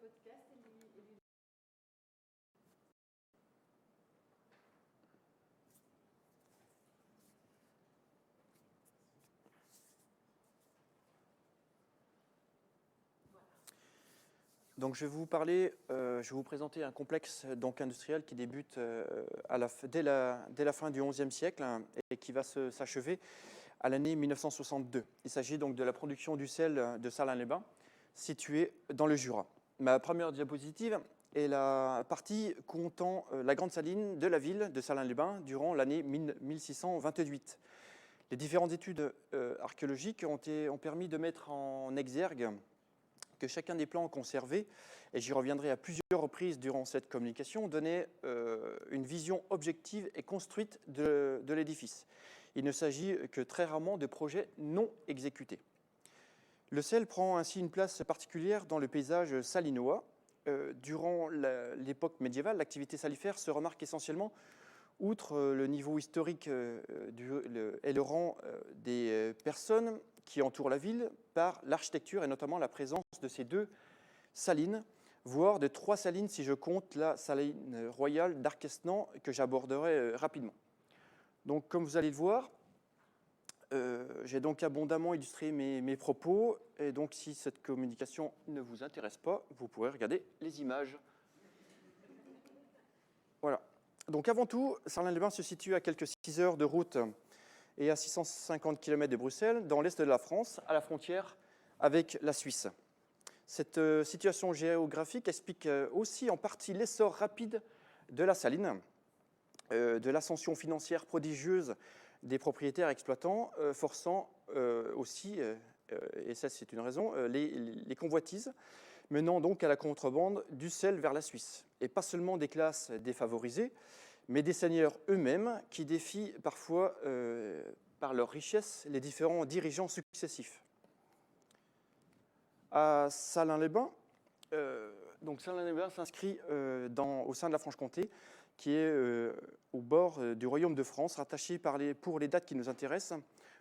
podcast Donc je vais vous présenter un complexe donc, industriel qui débute dès la fin du XIe siècle et qui va s'achever à l'année 1962. Il s'agit donc de la production du sel de Salins-les-Bains, située dans le Jura. Ma première diapositive est la partie comptant la grande saline de la ville de Salins-les-Bains durant l'année 1628. Les différentes études archéologiques ont permis de mettre en exergue que chacun des plans conservés, et j'y reviendrai à plusieurs reprises durant cette communication, donnait une vision objective et construite de l'édifice. Il ne s'agit que très rarement de projets non exécutés. Le sel prend ainsi une place particulière dans le paysage salinois. Durant l'époque médiévale, l'activité salifère se remarque essentiellement, outre le niveau historique et le rang des personnes qui entourent la ville, par l'architecture et notamment la présence de ces deux salines, voire de trois salines si je compte la saline royale d'Arquesnan que j'aborderai rapidement. Donc comme vous allez le voir, j'ai donc abondamment illustré mes propos, et donc si cette communication ne vous intéresse pas, vous pourrez regarder les images. Voilà. Donc avant tout, Salins-les-Bains se situe à quelques 6 heures de route et à 650 km de Bruxelles, dans l'est de la France, à la frontière avec la Suisse. Cette situation géographique explique aussi en partie l'essor rapide de la saline, de l'ascension financière prodigieuse des propriétaires exploitants, forçant aussi, et ça c'est une raison, les convoitises, menant donc à la contrebande du sel vers la Suisse. Et pas seulement des classes défavorisées, mais des seigneurs eux-mêmes qui défient parfois, par leur richesse, les différents dirigeants successifs. À Salins-les-Bains, donc Salins-les-Bains s'inscrit au sein de la Franche-Comté, qui est au bord du royaume de France, rattaché pour les dates qui nous intéressent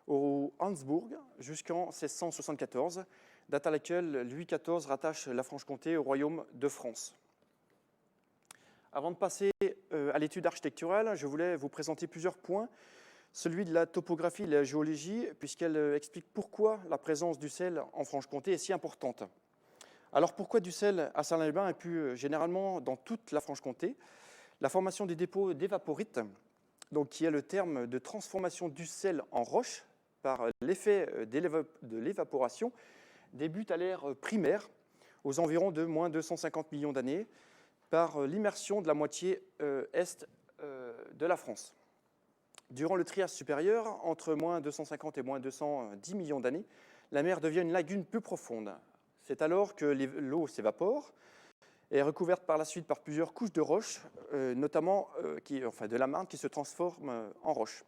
au Habsbourg jusqu'en 1674, date à laquelle Louis XIV rattache la Franche-Comté au royaume de France. Avant de passer à l'étude architecturale, je voulais vous présenter plusieurs points. Celui de la topographie et de la géologie, puisqu'elle explique pourquoi la présence du sel en Franche-Comté est si importante. Alors pourquoi du sel à Salins-les-Bains et plus généralement dans toute la Franche-Comté? La formation des dépôts d'évaporites, donc qui est le terme de transformation du sel en roche par l'effet de l'évaporation, débute à l'ère primaire, aux environs de moins 250 millions d'années, par l'immersion de la moitié est de la France. Durant le Trias supérieur, entre moins 250 et moins 210 millions d'années, la mer devient une lagune peu profonde. C'est alors que l'eau s'évapore et est recouverte par la suite par plusieurs couches de roches, notamment de la marne qui se transforme en roche.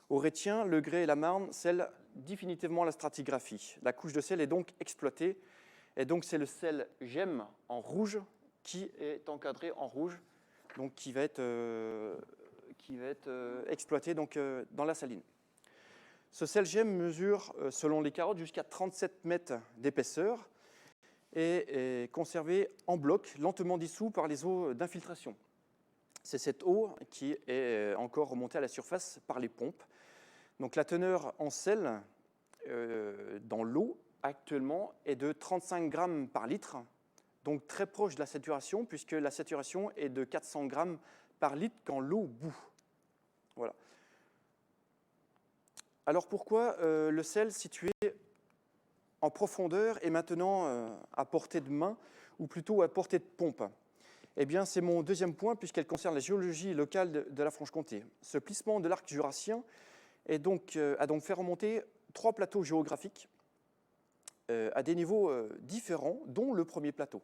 Au Rhétien, le grès et la marne scellent définitivement la stratigraphie. La couche de sel est donc exploitée, et donc c'est le sel gemme en rouge qui est encadré en rouge, donc qui va être exploité donc, dans la saline. Ce sel gemme mesure, selon les carottes, jusqu'à 37 mètres d'épaisseur et est conservé en bloc, lentement dissous par les eaux d'infiltration. C'est cette eau qui est encore remontée à la surface par les pompes. Donc la teneur en sel dans l'eau actuellement est de 35 grammes par litre, donc très proche de la saturation, puisque la saturation est de 400 grammes par litre quand l'eau bout. Voilà. Alors pourquoi le sel situé en profondeur est maintenant à portée de main, ou plutôt à portée de pompe? Eh bien, c'est mon deuxième point, puisqu'elle concerne la géologie locale de la Franche-Comté. Ce plissement de l'arc jurassien a donc fait remonter 3 plateaux géographiques à des niveaux différents, dont le premier plateau.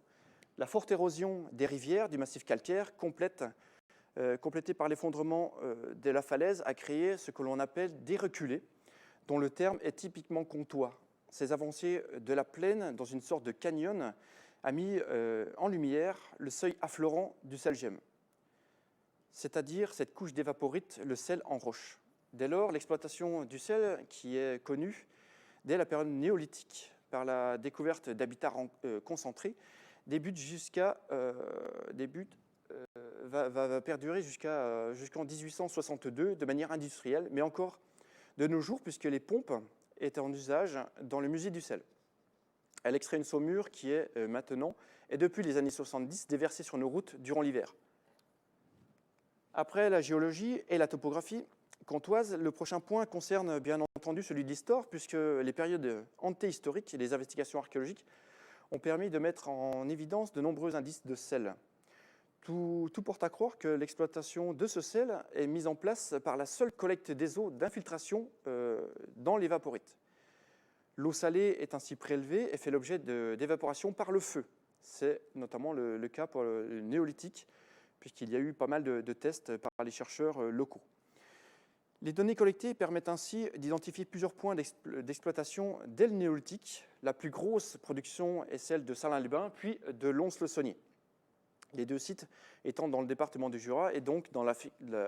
La forte érosion des rivières du massif calcaire, complétée par l'effondrement de la falaise, a créé ce que l'on appelle des reculés, dont le terme est typiquement comtois. Ces avancées de la plaine, dans une sorte de canyon, a mis en lumière le seuil affleurant du sel gemme, c'est-à-dire cette couche d'évaporite, le sel en roche. Dès lors, l'exploitation du sel, qui est connue dès la période néolithique par la découverte d'habitats concentrés, débute jusqu'à débute va perdurer jusqu'en 1862 de manière industrielle, mais encore de nos jours, puisque les pompes étaient en usage dans le musée du sel. Elle extrait une saumure qui est maintenant, et depuis les années 70, déversée sur nos routes durant l'hiver. Après la géologie et la topographie comtoise, le prochain point concerne bien entendu celui de l'histoire, puisque les périodes antéhistoriques et les investigations archéologiques ont permis de mettre en évidence de nombreux indices de sel. Tout porte à croire que l'exploitation de ce sel est mise en place par la seule collecte des eaux d'infiltration dans l'évaporite. L'eau salée est ainsi prélevée et fait l'objet d'évaporation par le feu. C'est notamment le cas pour le néolithique, puisqu'il y a eu pas mal de tests par les chercheurs locaux. Les données collectées permettent ainsi d'identifier plusieurs points d'exploitation dès le néolithique. La plus grosse production est celle de Salins-les-Bains, puis de Lons-le-Saunier. Les deux sites étant dans le département du Jura et donc dans la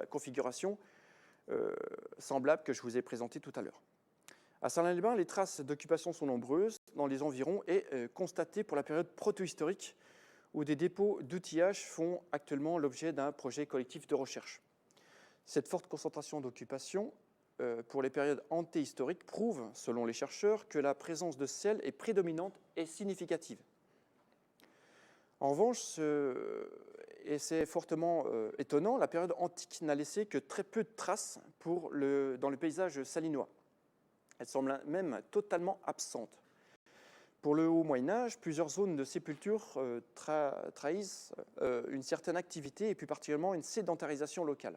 configuration semblable que je vous ai présentée tout à l'heure. À Salins-les-Bains, les traces d'occupation sont nombreuses dans les environs et constatées pour la période protohistorique, où des dépôts d'outillage font actuellement l'objet d'un projet collectif de recherche. Cette forte concentration d'occupation pour les périodes antéhistoriques prouve, selon les chercheurs, que la présence de sel est prédominante et significative. En revanche, et c'est fortement étonnant, la période antique n'a laissé que très peu de traces dans le paysage salinois. Elle semble même totalement absente. Pour le haut Moyen-Âge, plusieurs zones de sépulture trahissent une certaine activité et plus particulièrement une sédentarisation locale.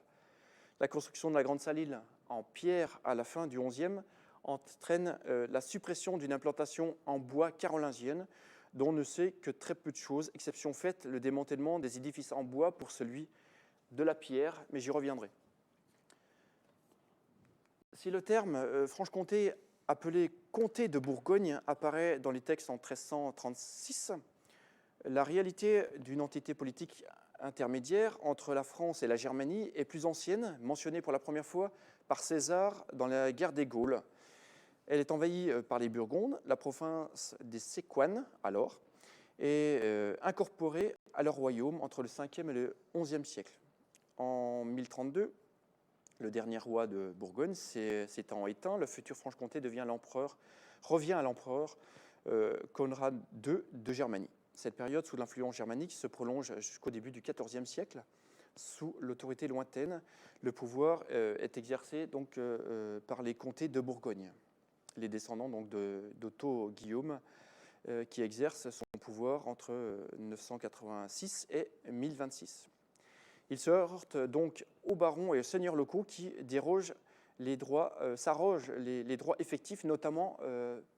La construction de la Grande Salle-Île en pierre à la fin du XIe entraîne la suppression d'une implantation en bois carolingienne dont on ne sait que très peu de choses, exception faite le démantèlement des édifices en bois pour celui de la pierre, mais j'y reviendrai. Si le terme Franche-Comté, appelé comté de Bourgogne, apparaît dans les textes en 1336, la réalité d'une entité politique intermédiaire entre la France et la Germanie est plus ancienne, mentionnée pour la première fois par César dans la guerre des Gaules. Elle est envahie par les Burgondes, la province des Séquanes, alors, et incorporée à leur royaume entre le 5e et le 11e siècle. En 1032, le dernier roi de Bourgogne s'étant éteint, le futur Franche-Comté revient à l'empereur Conrad II de Germanie. Cette période, sous l'influence germanique, se prolonge jusqu'au début du XIVe siècle. Sous l'autorité lointaine, le pouvoir est exercé donc, par les comtés de Bourgogne, les descendants d'Otto Guillaume, qui exercent son pouvoir entre 986 et 1026. Il se heurte donc aux barons et aux seigneurs locaux qui s'arrogent les droits effectifs, notamment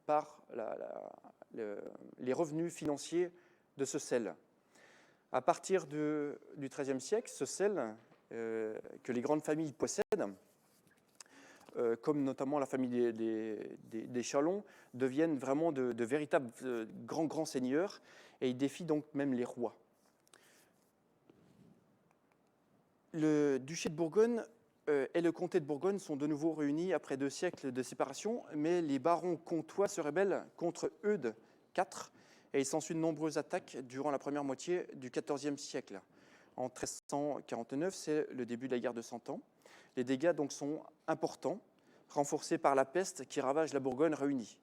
par les revenus financiers de ce sel. À partir du XIIIe siècle, ce sel que les grandes familles possèdent, comme notamment la famille des Chalons, deviennent vraiment de véritables grands seigneurs, et ils défient donc même les rois. Le duché de Bourgogne et le comté de Bourgogne sont de nouveau réunis après 2 siècles de séparation, mais les barons comtois se rebellent contre Eudes IV, et il s'ensuit de nombreuses attaques durant la première moitié du XIVe siècle. En 1349, c'est le début de la guerre de Cent Ans. Les dégâts donc sont importants, renforcés par la peste qui ravage la Bourgogne réunie.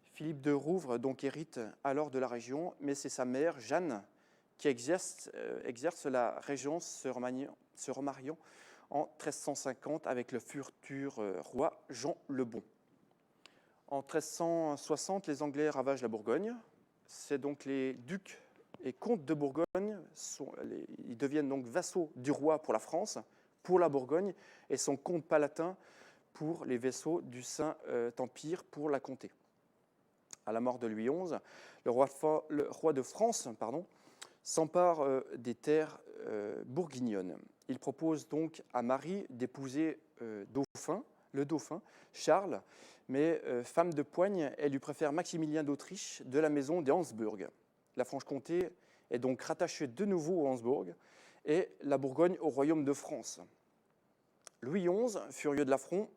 Philippe de Rouvre donc hérite alors de la région, mais c'est sa mère, Jeanne, qui exerce la régence, se remariant en 1350 avec le futur roi Jean le Bon. En 1360, les Anglais ravagent la Bourgogne. C'est donc les ducs et comtes de Bourgogne, ils deviennent donc vassaux du roi pour la France, pour la Bourgogne, et sont comtes palatins pour les vassaux du Saint-Empire pour la comté. À la mort de Louis XI, le roi de France s'empare des terres bourguignonnes. Il propose donc à Marie d'épouser le dauphin Charles, mais femme de poigne, elle lui préfère Maximilien d'Autriche de la maison des Habsbourg. La Franche-Comté est donc rattachée de nouveau aux Habsbourg et la Bourgogne au royaume de France. Louis XI, furieux de l'affront,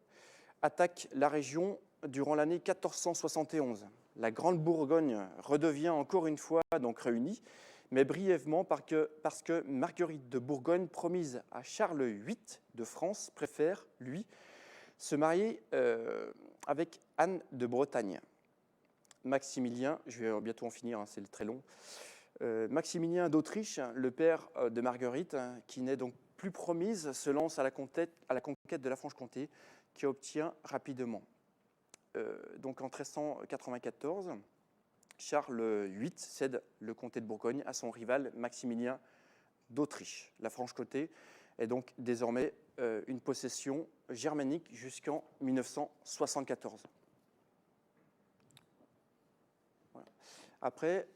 attaque la région durant l'année 1471. la Grande Bourgogne redevient encore une fois donc réunie, mais brièvement parce que Marguerite de Bourgogne, promise à Charles VIII de France, préfère, lui, se marier avec Anne de Bretagne. Maximilien, je vais bientôt en finir, hein, c'est très long. Maximilien d'Autriche, le père de Marguerite, qui n'est donc plus promise, se lance à la conquête de la Franche-Comté, qui obtient rapidement. Donc en 1394, Charles VIII cède le comté de Bourgogne à son rival Maximilien d'Autriche. La Franche-Comté est donc désormais une possession germanique jusqu'en 1974. Voilà. Après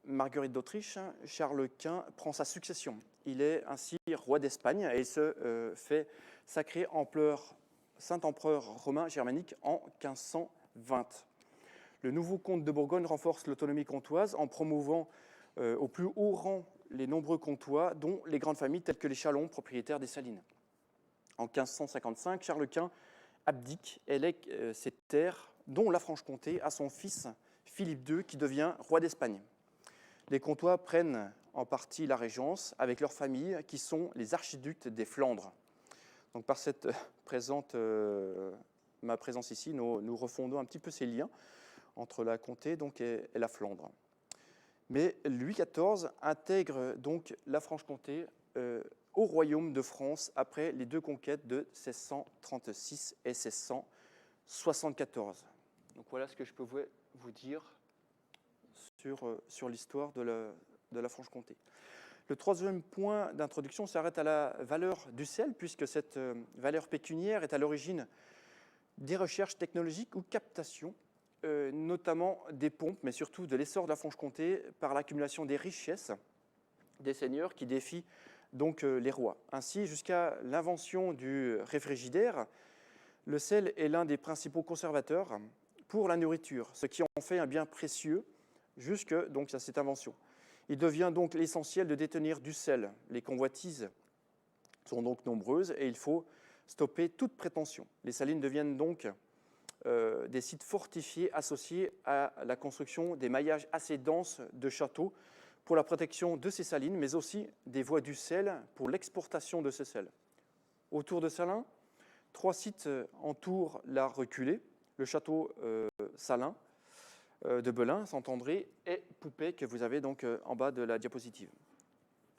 Marguerite d'Autriche, Charles Quint prend sa succession. Il est ainsi roi d'Espagne et il se fait sacrer Saint-Empereur romain germanique en 1520. Le nouveau comte de Bourgogne renforce l'autonomie comtoise en promouvant au plus haut rang les nombreux comtois, dont les grandes familles telles que les Chalons, propriétaires des Salines. En 1555, Charles Quint abdique et lègue ses terres, dont la Franche-Comté, à son fils Philippe II, qui devient roi d'Espagne. Les Comtois prennent en partie la régence avec leurs familles, qui sont les archiducs des Flandres. Donc par cette ma présence ici, nous refondons un petit peu ces liens entre la comté donc, et la Flandre. Mais Louis XIV intègre donc la Franche-Comté au royaume de France après les deux conquêtes de 1636 et 1674. Donc voilà ce que je peux vous dire sur l'histoire de la Franche-Comté. Le troisième point d'introduction s'arrête à la valeur du sel, puisque cette valeur pécuniaire est à l'origine des recherches technologiques ou captations, notamment des pompes, mais surtout de l'essor de la Franche-Comté par l'accumulation des richesses des seigneurs qui défient donc les rois. Ainsi, jusqu'à l'invention du réfrigérateur, le sel est l'un des principaux conservateurs pour la nourriture, ce qui en fait un bien précieux jusque donc, à cette invention. Il devient donc l'essentiel de détenir du sel. Les convoitises sont donc nombreuses et il faut stopper toute prétention. Les salines deviennent donc des sites fortifiés associés à la construction des maillages assez denses de châteaux pour la protection de ces salines, mais aussi des voies du sel pour l'exportation de ce sel. Autour de Salins, 3 sites entourent la reculée, le château Salins, de Belin, Saint-André et Poupée, que vous avez donc en bas de la diapositive.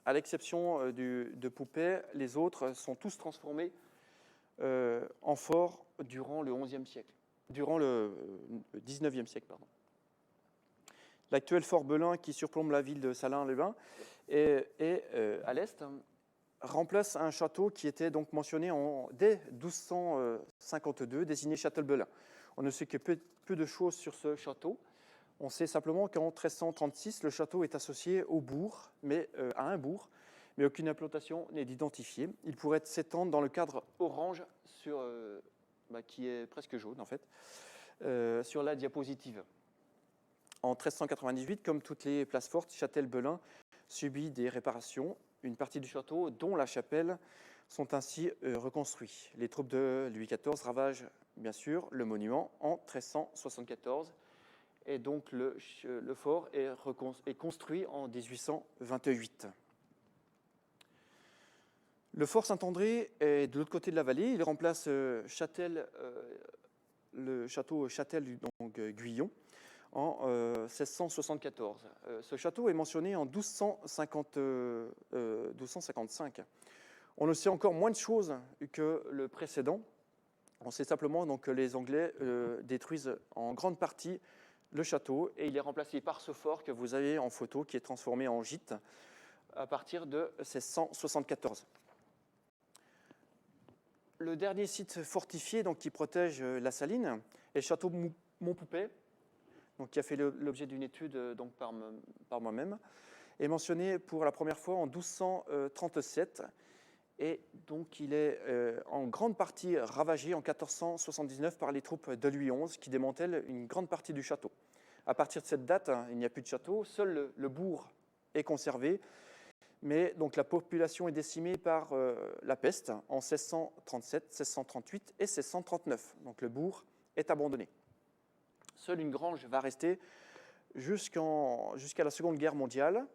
À l'exception de Poupée, les autres sont tous transformés en forts durant le XIe siècle, durant le XIXe siècle, pardon. L'actuel fort Belin, qui surplombe la ville de Salins-les-Bains et à l'est, remplace un château qui était donc mentionné dès 1252, désigné Châtel-Belin. On ne sait que peu de choses sur ce château. On sait simplement qu'en 1336, le château est associé au bourg, à un bourg, mais aucune implantation n'est identifiée. Il pourrait s'étendre dans le cadre orange, qui est presque jaune en fait, sur la diapositive. En 1398, comme toutes les places fortes, Châtel-Belin subit des réparations. Une partie du château, dont la chapelle, sont ainsi reconstruits. Les troupes de Louis XIV ravagent bien sûr le monument en 1374. Et donc le fort est construit en 1828. Le fort Saint-André est de l'autre côté de la vallée. Il remplace le château Châtel Guyon en 1674. Ce château est mentionné en 1255. On ne sait encore moins de choses que le précédent. On sait simplement donc, que les Anglais détruisent en grande partie le château et il est remplacé par ce fort que vous avez en photo qui est transformé en gîte à partir de 1674. Le dernier site fortifié donc, qui protège la saline est le château Montpoupet, donc, qui a fait l'objet d'une étude donc, par moi-même, est mentionné pour la première fois en 1237 et donc il est en grande partie ravagé en 1479 par les troupes de Louis XI qui démantèlent une grande partie du château. À partir de cette date, il n'y a plus de château, seul le bourg est conservé, mais donc la population est décimée par la peste en 1637, 1638 et 1639. Donc le bourg est abandonné. Seule une grange va rester jusqu'à la Seconde Guerre mondiale,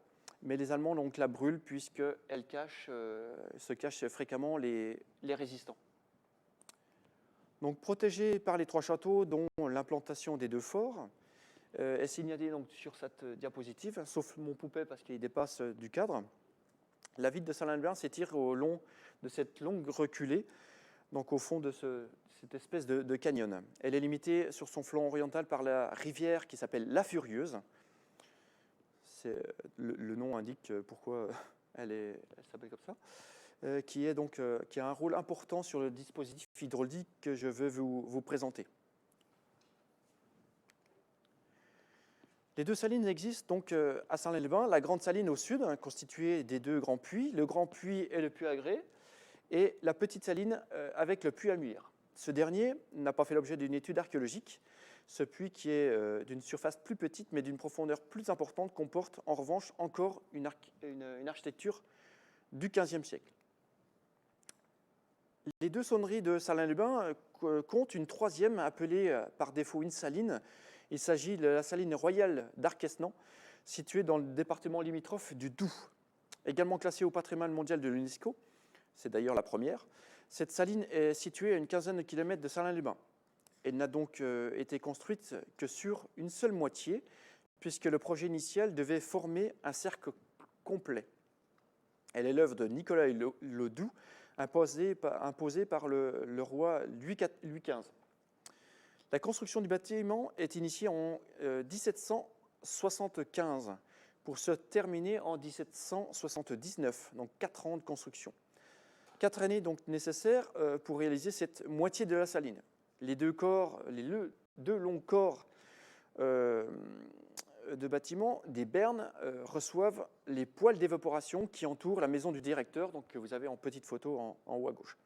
mais les Allemands donc, la brûlent puisqu'elle se cache fréquemment les résistants. Donc, protégée par les 3 châteaux, dont l'implantation des 2 forts, est signalée donc sur cette diapositive, sauf mon poupée parce qu'il dépasse du cadre. La ville de Salins-les-Bains s'étire au long de cette longue reculée, donc au fond de cette espèce de canyon. Elle est limitée sur son flanc oriental par la rivière qui s'appelle la Furieuse. Le nom indique pourquoi elle s'appelle comme ça, qui a un rôle important sur le dispositif hydraulique que je veux vous présenter. Les 2 salines existent donc à Salins-les-Bains, la grande saline au sud, constituée des 2 grands puits, le grand puits et le puits à grès, et la petite saline avec le puits à muir. Ce dernier n'a pas fait l'objet d'une étude archéologique. Ce puits, qui est d'une surface plus petite mais d'une profondeur plus importante, comporte en revanche encore une architecture du XVe siècle. Les 2 sauneries de Salins-les-Bains comptent une 3e appelée par défaut une saline. Il s'agit de la saline royale d'Arquesnan, située dans le département limitrophe du Doubs. Également classée au patrimoine mondial de l'UNESCO, c'est d'ailleurs la première, cette saline est située à une quinzaine de kilomètres de Salins-les-Bains. Elle n'a donc été construite que sur une seule moitié, puisque le projet initial devait former un cercle complet. Elle est l'œuvre de Nicolas Ledoux, imposée par le roi Louis XV. La construction du bâtiment est initiée en 1775 pour se terminer en 1779, donc 4 ans de construction. 4 années donc nécessaires pour réaliser cette moitié de la saline. Les 2 longs corps de bâtiment, des bernes, reçoivent les poêles d'évaporation qui entourent la maison du directeur, donc, que vous avez en petite photo en haut à gauche.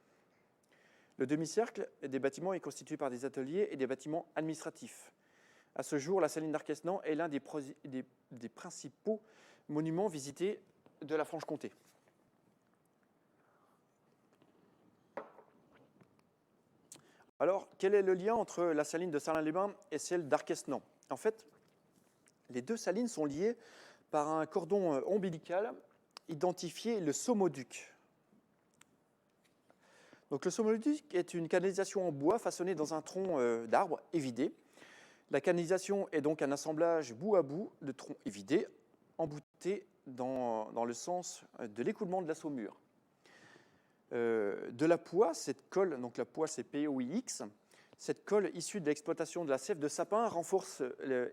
Le demi-cercle des bâtiments est constitué par des ateliers et des bâtiments administratifs. À ce jour, la saline d'Arquesnan est l'un des principaux monuments visités de la Franche-Comté. Alors, quel est le lien entre la saline de Salins-les-Bains et celle d'Arquesnan? En fait, les 2 salines sont liées par un cordon ombilical identifié le Saumoduc. Donc, le Saumoduc est une canalisation en bois façonnée dans un tronc d'arbre évidé. La canalisation est donc un assemblage bout à bout de troncs évidés, emboutés dans le sens de l'écoulement de la saumure. De la poix, cette colle, donc la poix c'est POIX, cette colle issue de l'exploitation de la sève de sapin renforce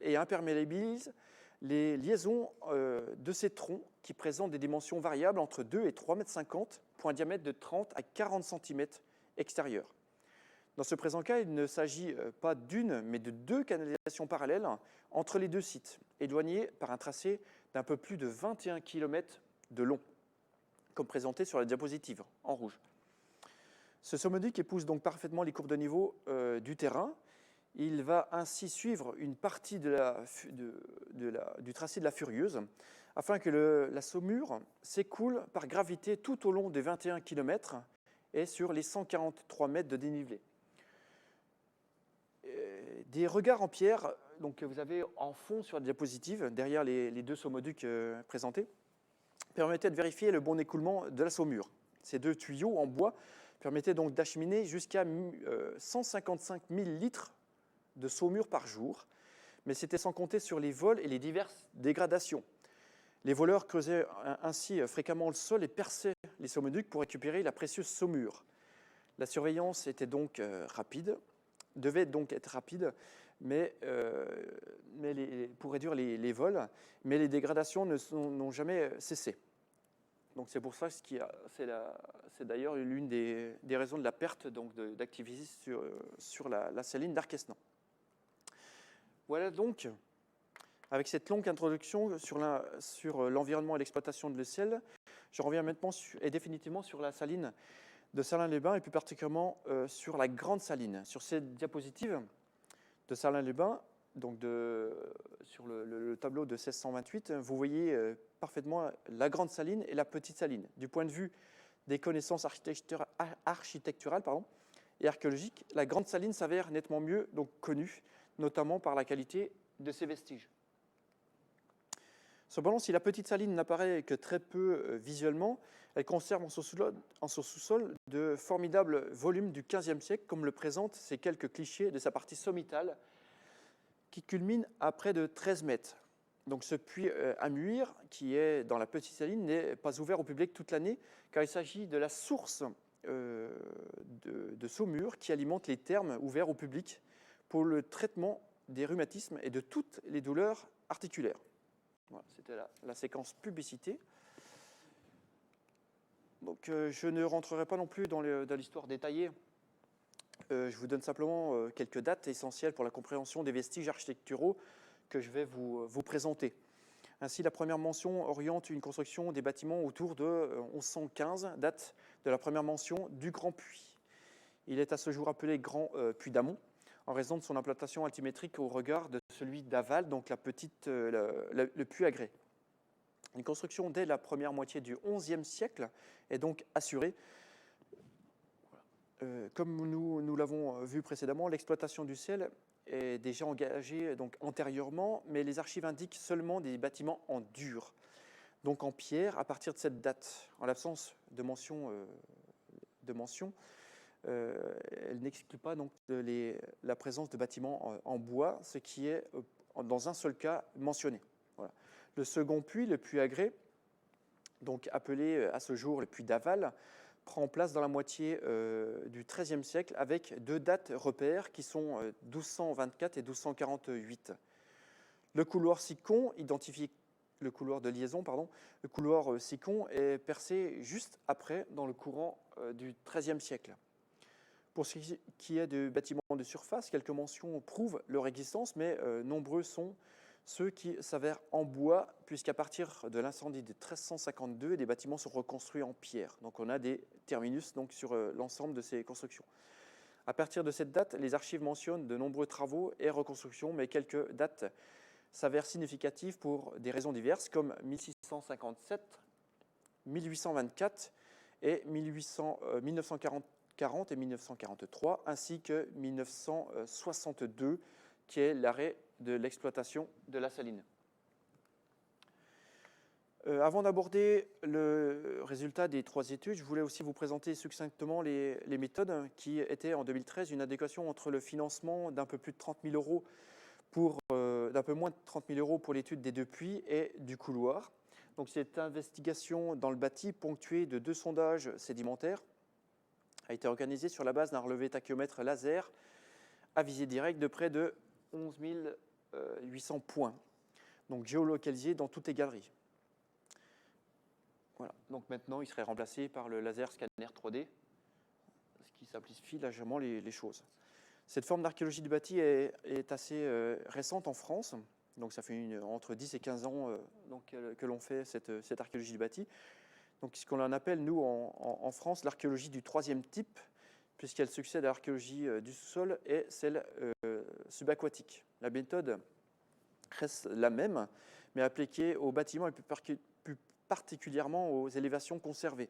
et imperméabilise les liaisons de ces troncs qui présentent des dimensions variables entre 2 et 3,50 m pour un diamètre de 30 à 40 cm extérieur. Dans ce présent cas, il ne s'agit pas d'une, mais de 2 canalisations parallèles entre les 2 sites, éloignés par un tracé d'un peu plus de 21 km de long, comme présenté sur la diapositive en rouge. Ce Saumoduc épouse donc parfaitement les courbes de niveau du terrain. Il va ainsi suivre une partie du tracé de la Furieuse, afin que la saumure s'écoule par gravité tout au long des 21 km et sur les 143 mètres de dénivelé. Des regards en pierre, donc, que vous avez en fond sur la diapositive, derrière les 2 Saumoducs présentés, permettaient de vérifier le bon écoulement de la saumure. Ces 2 tuyaux en bois permettaient donc d'acheminer jusqu'à 155 000 litres de saumure par jour, mais c'était sans compter sur les vols et les diverses dégradations. Les voleurs creusaient ainsi fréquemment le sol et perçaient les Saumoducs pour récupérer la précieuse saumure. La surveillance devait donc être rapide, mais pour réduire les vols, mais les dégradations n'ont jamais cessé. Donc c'est pour ça que c'est d'ailleurs l'une des raisons de la perte d'activité sur la saline d'Arquesnan. Voilà donc, avec cette longue introduction sur l'environnement et l'exploitation de l'ECL, je reviens maintenant et définitivement sur la saline de Salins-les-Bains et plus particulièrement sur la grande saline. Sur cette diapositive de Salins-les-Bains, donc sur le tableau de 1628, vous voyez parfaitement la grande saline et la petite saline. Du point de vue des connaissances architecturales et archéologiques, la grande saline s'avère nettement mieux connue notamment par la qualité de ses vestiges. Cependant, si la petite saline n'apparaît que très peu visuellement, elle conserve en son sous-sol de formidables volumes du XVe siècle, comme le présentent ces quelques clichés de sa partie sommitale, qui culmine à près de 13 mètres. Donc ce puits à Muir, qui est dans la petite saline, n'est pas ouvert au public toute l'année, car il s'agit de la source de Saumur qui alimente les thermes ouverts au public pour le traitement des rhumatismes et de toutes les douleurs articulaires. Voilà, c'était la séquence publicité. Donc, je ne rentrerai pas non plus dans l'histoire détaillée. Je vous donne simplement quelques dates essentielles pour la compréhension des vestiges architecturaux que je vais vous présenter. Ainsi, la première mention oriente une construction des bâtiments autour de 1115, date de la première mention du Grand Puits. Il est à ce jour appelé Grand Puy d'Amont, en raison de son implantation altimétrique au regard de celui d'Aval, donc le puits à grès. Une construction dès la première moitié du XIe siècle est donc assurée. Comme nous l'avons vu précédemment, l'exploitation du sel est déjà engagée donc antérieurement, mais les archives indiquent seulement des bâtiments en dur, donc en pierre, à partir de cette date. En l'absence de mention, elle n'exclut pas donc la présence de bâtiments en bois, ce qui est dans un seul cas mentionné. Voilà. Le second puits, le puits à grès, donc appelé à ce jour le puits d'Aval, prend place dans la moitié du XIIIe siècle avec deux dates repères qui sont 1224 et 1248. Le couloir Sicon, identifié le couloir de liaison, le couloir Sicon est percé juste après dans le courant du XIIIe siècle. Pour ce qui est de bâtiments de surface, quelques mentions prouvent leur existence, mais nombreux sont ceux qui s'avèrent en bois, puisqu'à partir de l'incendie de 1352, des bâtiments sont reconstruits en pierre. Donc on a des terminus donc, sur l'ensemble de ces constructions. À partir de cette date, les archives mentionnent de nombreux travaux et reconstructions, mais quelques dates s'avèrent significatives pour des raisons diverses, comme 1657, 1824 et 1940 et 1943, ainsi que 1962, qui est l'arrêt de l'exploitation de la saline. Avant d'aborder le résultat des trois études, je voulais aussi vous présenter succinctement les méthodes qui étaient en 2013 une adéquation entre le financement d'un peu plus de 30 000 euros d'un peu moins de 30 000 euros pour l'étude des deux puits et du couloir. Donc cette investigation dans le bâti, ponctuée de 2 sondages sédimentaires, a été organisée sur la base d'un relevé tachyomètre laser à visée directe de près de 11 800 points, donc géolocalisés dans toutes les galeries. Voilà. Donc maintenant, il serait remplacé par le laser scanner 3D, ce qui simplifie largement les choses. Cette forme d'archéologie du bâti est assez récente en France, donc ça fait entre 10 et 15 ans que l'on fait cette archéologie du bâti. Donc ce qu'on appelle, nous, en France, l'archéologie du troisième type, puisqu'elle succède à l'archéologie du sous-sol et celle subaquatique. La méthode reste la même, mais appliquée aux bâtiments et plus particulièrement aux élévations conservées.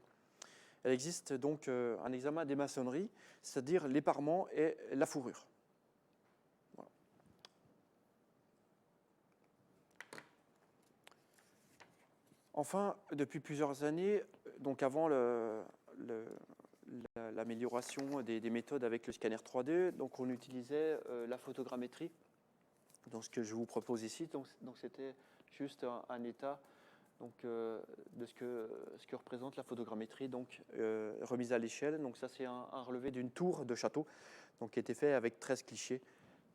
Elle existe donc un examen des maçonneries, c'est-à-dire l'éparement et la fourrure. Voilà. Enfin, depuis plusieurs années, donc avant l'amélioration des méthodes avec le scanner 3D, donc on utilisait la photogrammétrie. Donc ce que je vous propose ici, donc c'était juste un état de ce que représente la photogrammétrie, donc remise à l'échelle. Donc ça, c'est un relevé d'une tour de château, donc qui a été fait avec 13 clichés.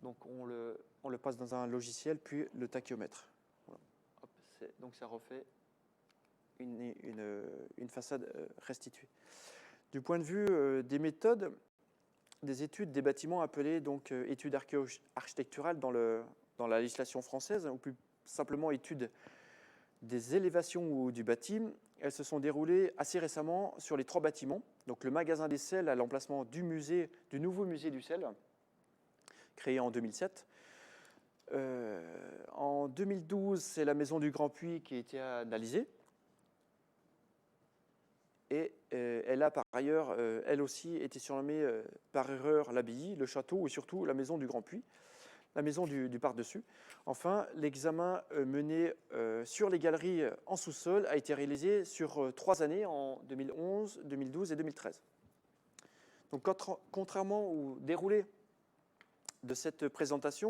Donc on le passe dans un logiciel, puis le tachyomètre. Voilà. Hop, donc ça refait une façade restituée. Du point de vue des méthodes, des études des bâtiments appelées donc études architecturales dans la législation française, ou plus simplement études des élévations du bâti, elles se sont déroulées assez récemment sur les 3 bâtiments. Donc le magasin des sels à l'emplacement du nouveau musée du sel, créé en 2007. En 2012, c'est la maison du Grand Puy qui a été analysée. Et elle a par ailleurs, elle aussi, été surnommée par erreur l'abbaye, le château et surtout la maison du Grand Puy. la maison du par-dessus. Enfin, l'examen mené sur les galeries en sous-sol a été réalisé sur 3 années, en 2011, 2012 et 2013. Donc, contrairement au déroulé de cette présentation,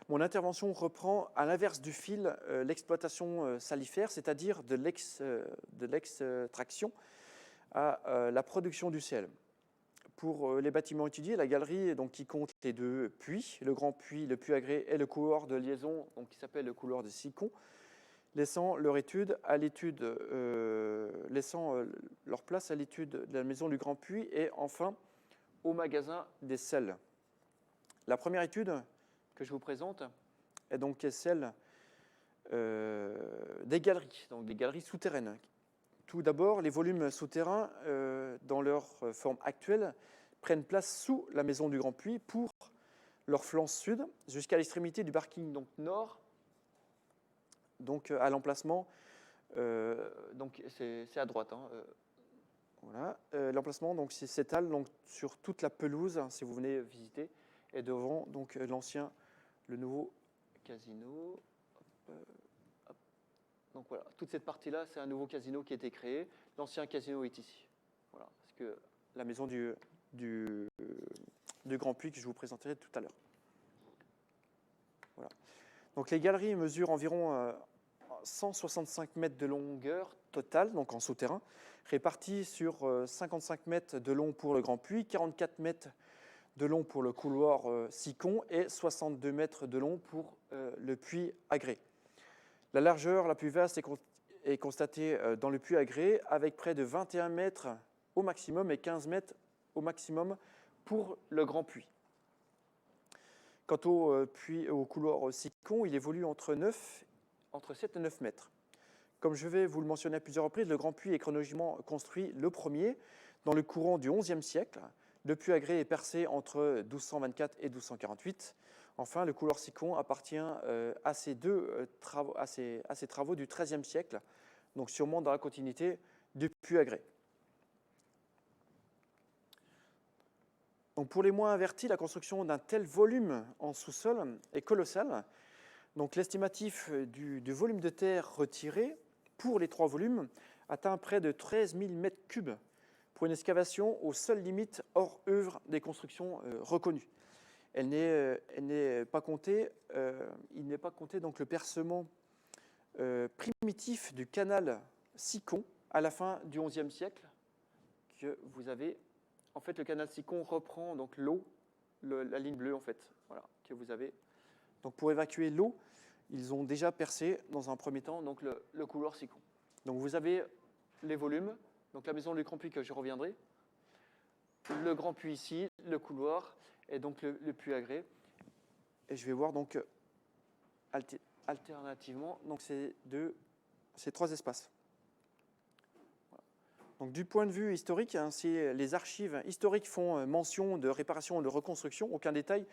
mon intervention reprend à l'inverse du fil l'exploitation salifère, c'est-à-dire de l'extraction à la production du sel. Pour les bâtiments étudiés, la galerie donc, qui compte les 2 puits, le grand puits, le puits agré et le couloir de liaison donc, qui s'appelle le couloir de Sicon, laissant leur place à l'étude de la maison du grand puits et enfin au magasin des sels. La première étude que je vous présente est donc celle des galeries, donc des galeries souterraines. Tout d'abord, les volumes souterrains, dans leur forme actuelle, prennent place sous la maison du Grand Puits pour leur flanc sud jusqu'à l'extrémité du parking donc nord, donc à l'emplacement, donc c'est à droite. Voilà, l'emplacement donc s'étale donc sur toute la pelouse, si vous venez visiter, et devant donc le nouveau casino. Donc voilà, toute cette partie-là, c'est un nouveau casino qui a été créé. L'ancien casino est ici. Voilà, parce que la maison du Grand Puits que je vous présenterai tout à l'heure. Voilà. Donc les galeries mesurent environ 165 mètres de longueur totale, donc en souterrain, répartis sur 55 mètres de long pour le Grand Puits, 44 mètres de long pour le couloir Sicon et 62 mètres de long pour le puits agré. La largeur la plus vaste est constatée dans le puits agré, avec près de 21 mètres au maximum et 15 mètres au maximum pour le grand puits. Quant au couloir Sicon, il évolue entre 7 et 9 mètres. Comme je vais vous le mentionner à plusieurs reprises, le grand puits est chronologiquement construit le premier dans le courant du XIe siècle. Le puits agré est percé entre 1224 et 1248. Enfin, le couloir Sicon appartient à ces travaux du XIIIe siècle, donc sûrement dans la continuité du puits agré. Donc pour les moins avertis, la construction d'un tel volume en sous-sol est colossale. Donc l'estimatif du volume de terre retiré pour les 3 volumes atteint près de 13 000 mètres cubes pour une excavation aux seules limites hors œuvre des constructions reconnues. Il n'est pas compté donc le percement primitif du canal Sicon à la fin du XIe siècle que vous avez. En fait, le canal Sicon reprend donc l'eau, la ligne bleue en fait, voilà, que vous avez. Donc pour évacuer l'eau, ils ont déjà percé dans un premier temps donc le couloir Sicon. Donc vous avez les volumes, donc la maison du Grand Puits que je reviendrai, le Grand Puits ici, le couloir et donc le puits agré. Et je vais voir donc alternativement donc ces 3 espaces. Voilà. Donc du point de vue historique, si les archives historiques font mention de réparation et de reconstruction, aucun détail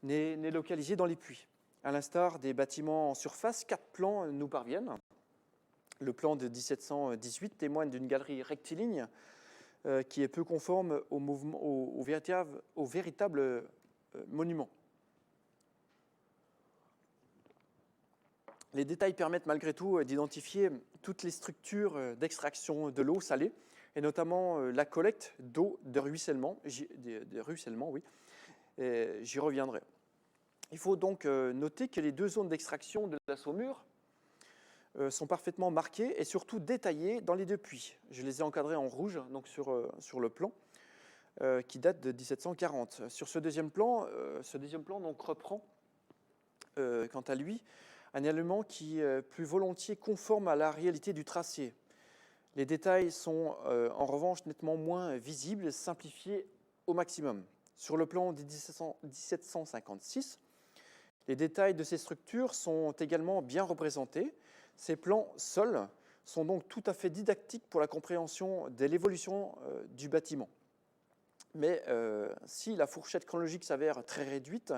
n'est localisé dans les puits. À l'instar des bâtiments en surface, 4 plans nous parviennent. Le plan de 1718 témoigne d'une galerie rectiligne qui est peu conforme au véritable monument. Les détails permettent malgré tout d'identifier toutes les structures d'extraction de l'eau salée, et notamment la collecte d'eau de ruissellement, oui, j'y reviendrai. Il faut donc noter que les 2 zones d'extraction de la saumure sont parfaitement marquées et surtout détaillées dans les 2 puits. Je les ai encadrés en rouge donc sur le plan qui date de 1740. Sur ce deuxième plan donc reprend quant à lui un élément qui est plus volontiers conforme à la réalité du tracé. Les détails sont en revanche nettement moins visibles et simplifiés au maximum. Sur le plan de 1756, les détails de ces structures sont également bien représentés. Ces plans seuls sont donc tout à fait didactiques pour la compréhension de l'évolution du bâtiment. Mais si la fourchette chronologique s'avère très réduite,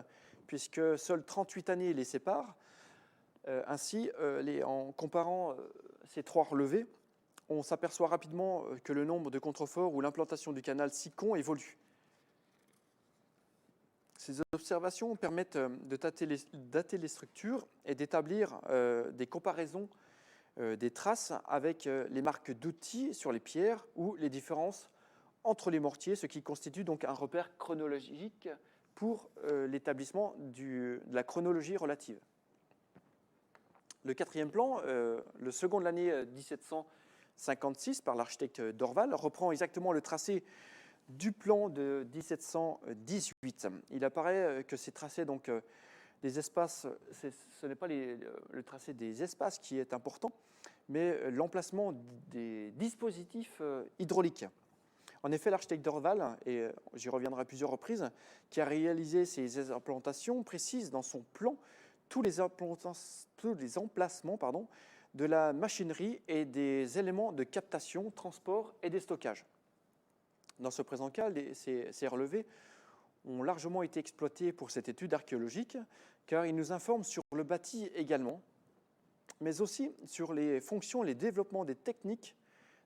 puisque seules 38 années les séparent, ainsi, en comparant ces 3 relevés, on s'aperçoit rapidement que le nombre de contreforts ou l'implantation du canal Sicon évolue. Ces observations permettent de dater les structures et d'établir des comparaisons des traces avec les marques d'outils sur les pierres ou les différences entre les mortiers, ce qui constitue donc un repère chronologique pour l'établissement de la chronologie relative. Le quatrième plan, le second de l'année 1756 par l'architecte Dorval, reprend exactement le tracé du plan de 1718. Il apparaît que ces tracés, donc des espaces, ce n'est pas le tracé des espaces qui est important, mais l'emplacement des dispositifs hydrauliques. En effet, l'architecte Dorval, et j'y reviendrai à plusieurs reprises, qui a réalisé ces implantations, précise dans son plan tous les emplacements de la machinerie et des éléments de captation, transport et déstockage. Dans ce présent cas, ces relevés ont largement été exploités pour cette étude archéologique, car ils nous informent sur le bâti également, mais aussi sur les fonctions et les développements des techniques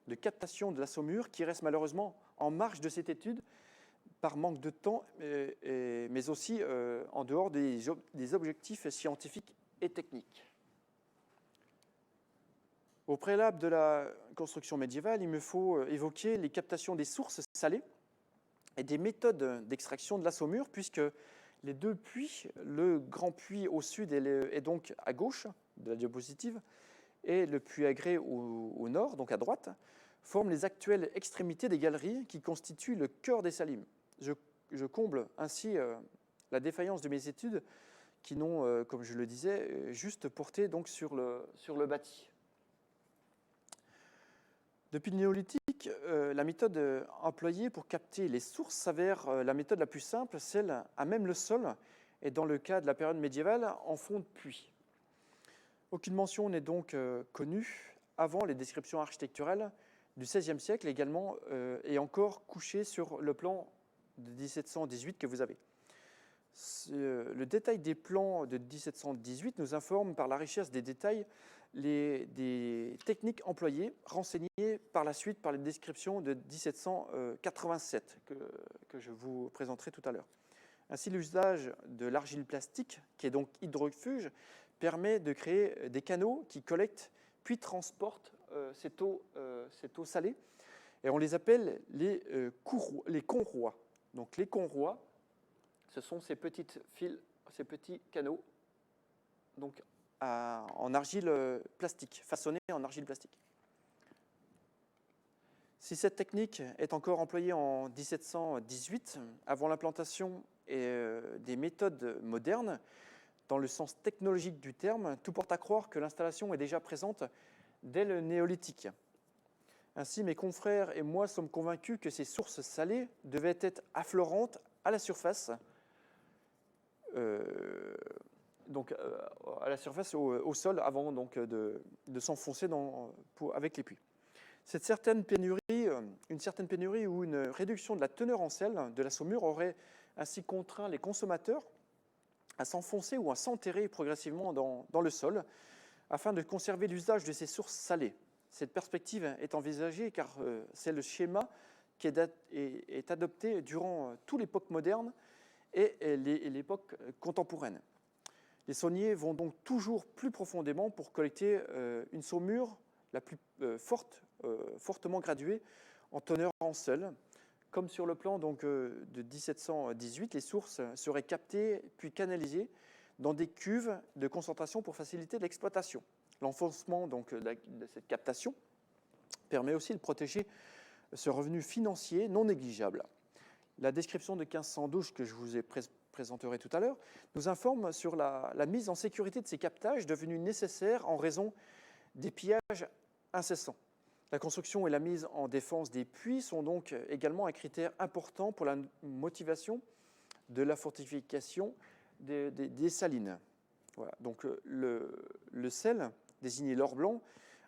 de captation de la saumure qui restent malheureusement en marge de cette étude par manque de temps, mais aussi en dehors des objectifs scientifiques et techniques. Au préalable de la construction médiévale, il me faut évoquer les captations des sources salées et des méthodes d'extraction de la saumure, puisque les deux puits, le grand puits au sud est donc à gauche de la diapositive, et le puits Agré au nord, donc à droite, forment les actuelles extrémités des galeries qui constituent le cœur des Salimes. Je comble ainsi la défaillance de mes études qui n'ont, comme je le disais, juste porté donc sur le bâti. Depuis le néolithique, la méthode employée pour capter les sources s'avère la méthode la plus simple, celle à même le sol, et dans le cas de la période médiévale, en fond de puits. Aucune mention n'est donc connue avant les descriptions architecturales du XVIe siècle également, et encore couchée sur le plan de 1718 que vous avez. Le détail des plans de 1718 nous informe par la richesse des détails des techniques employées, renseignées par la suite par les descriptions de 1787 que je vous présenterai tout à l'heure. Ainsi, l'usage de l'argile plastique, qui est donc hydrofuge, permet de créer des canaux qui collectent puis transportent cette eau salée, et on les appelle les conrois. Donc les conrois, ce sont ces petites fils, ces petits canaux, donc en argile plastique, façonnés en argile plastique. Si cette technique est encore employée en 1718, avant l'implantation des méthodes modernes, dans le sens technologique du terme, tout porte à croire que l'installation est déjà présente dès le néolithique. Ainsi, mes confrères et moi sommes convaincus que ces sources salées devaient être affleurantes à la surface, au sol, avant donc, de s'enfoncer avec les puits. Une certaine pénurie ou une réduction de la teneur en sel de la saumure aurait ainsi contraint les consommateurs à s'enfoncer ou à s'enterrer progressivement dans le sol afin de conserver l'usage de ces sources salées. Cette perspective est envisagée car c'est le schéma qui est adopté durant toute l'époque moderne et l'époque contemporaine. Les sauniers vont donc toujours plus profondément pour collecter une saumure la plus fortement graduée en teneur en sel. Comme sur le plan donc, de 1718, les sources seraient captées puis canalisées dans des cuves de concentration pour faciliter l'exploitation. L'enfoncement donc, de cette captation permet aussi de protéger ce revenu financier non négligeable. La description de 1512 que je vous présenterai tout à l'heure nous informe sur la mise en sécurité de ces captages devenus nécessaires en raison des pillages incessants. La construction et la mise en défense des puits sont donc également un critère important pour la motivation de la fortification des salines. Voilà. Donc le sel, désigné l'or blanc,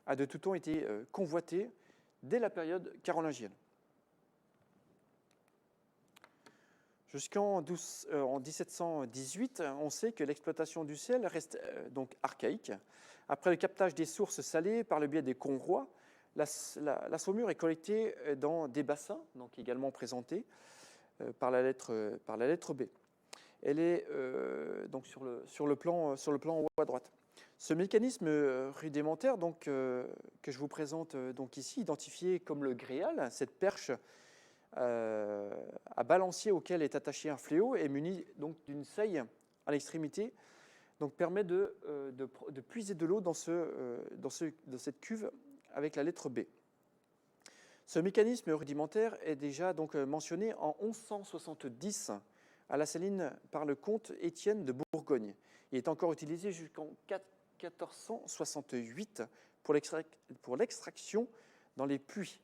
a de tout temps été convoité dès la période carolingienne. Jusqu'en 1718, on sait que l'exploitation du sel reste donc archaïque. Après le captage des sources salées par le biais des conrois, la saumure est collectée dans des bassins, donc également présentés par la lettre B. Elle est donc sur le plan en haut à droite. Ce mécanisme rudimentaire que je vous présente donc ici, identifié comme le gréal, cette perche à balancier auquel est attaché un fléau, est muni donc d'une seille à l'extrémité, donc permet de puiser de l'eau dans cette cuve avec la lettre B. Ce mécanisme rudimentaire est déjà donc mentionné en 1170 à la saline par le comte Étienne de Bourgogne. Il est encore utilisé jusqu'en 1468 pour l'extraction dans les puits.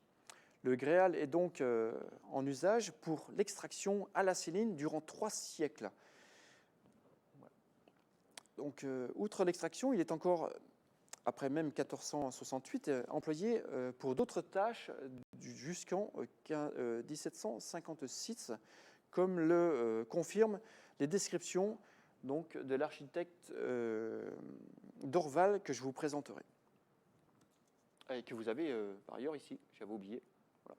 Le gréal est donc en usage pour l'extraction à la saline durant 3 siècles. Donc, outre l'extraction, il est encore, après même 1468, employé pour d'autres tâches jusqu'en 1756, comme le confirment les descriptions donc, de l'architecte Dorval que je vous présenterai. Et que vous avez par ailleurs ici, j'avais oublié. Voilà.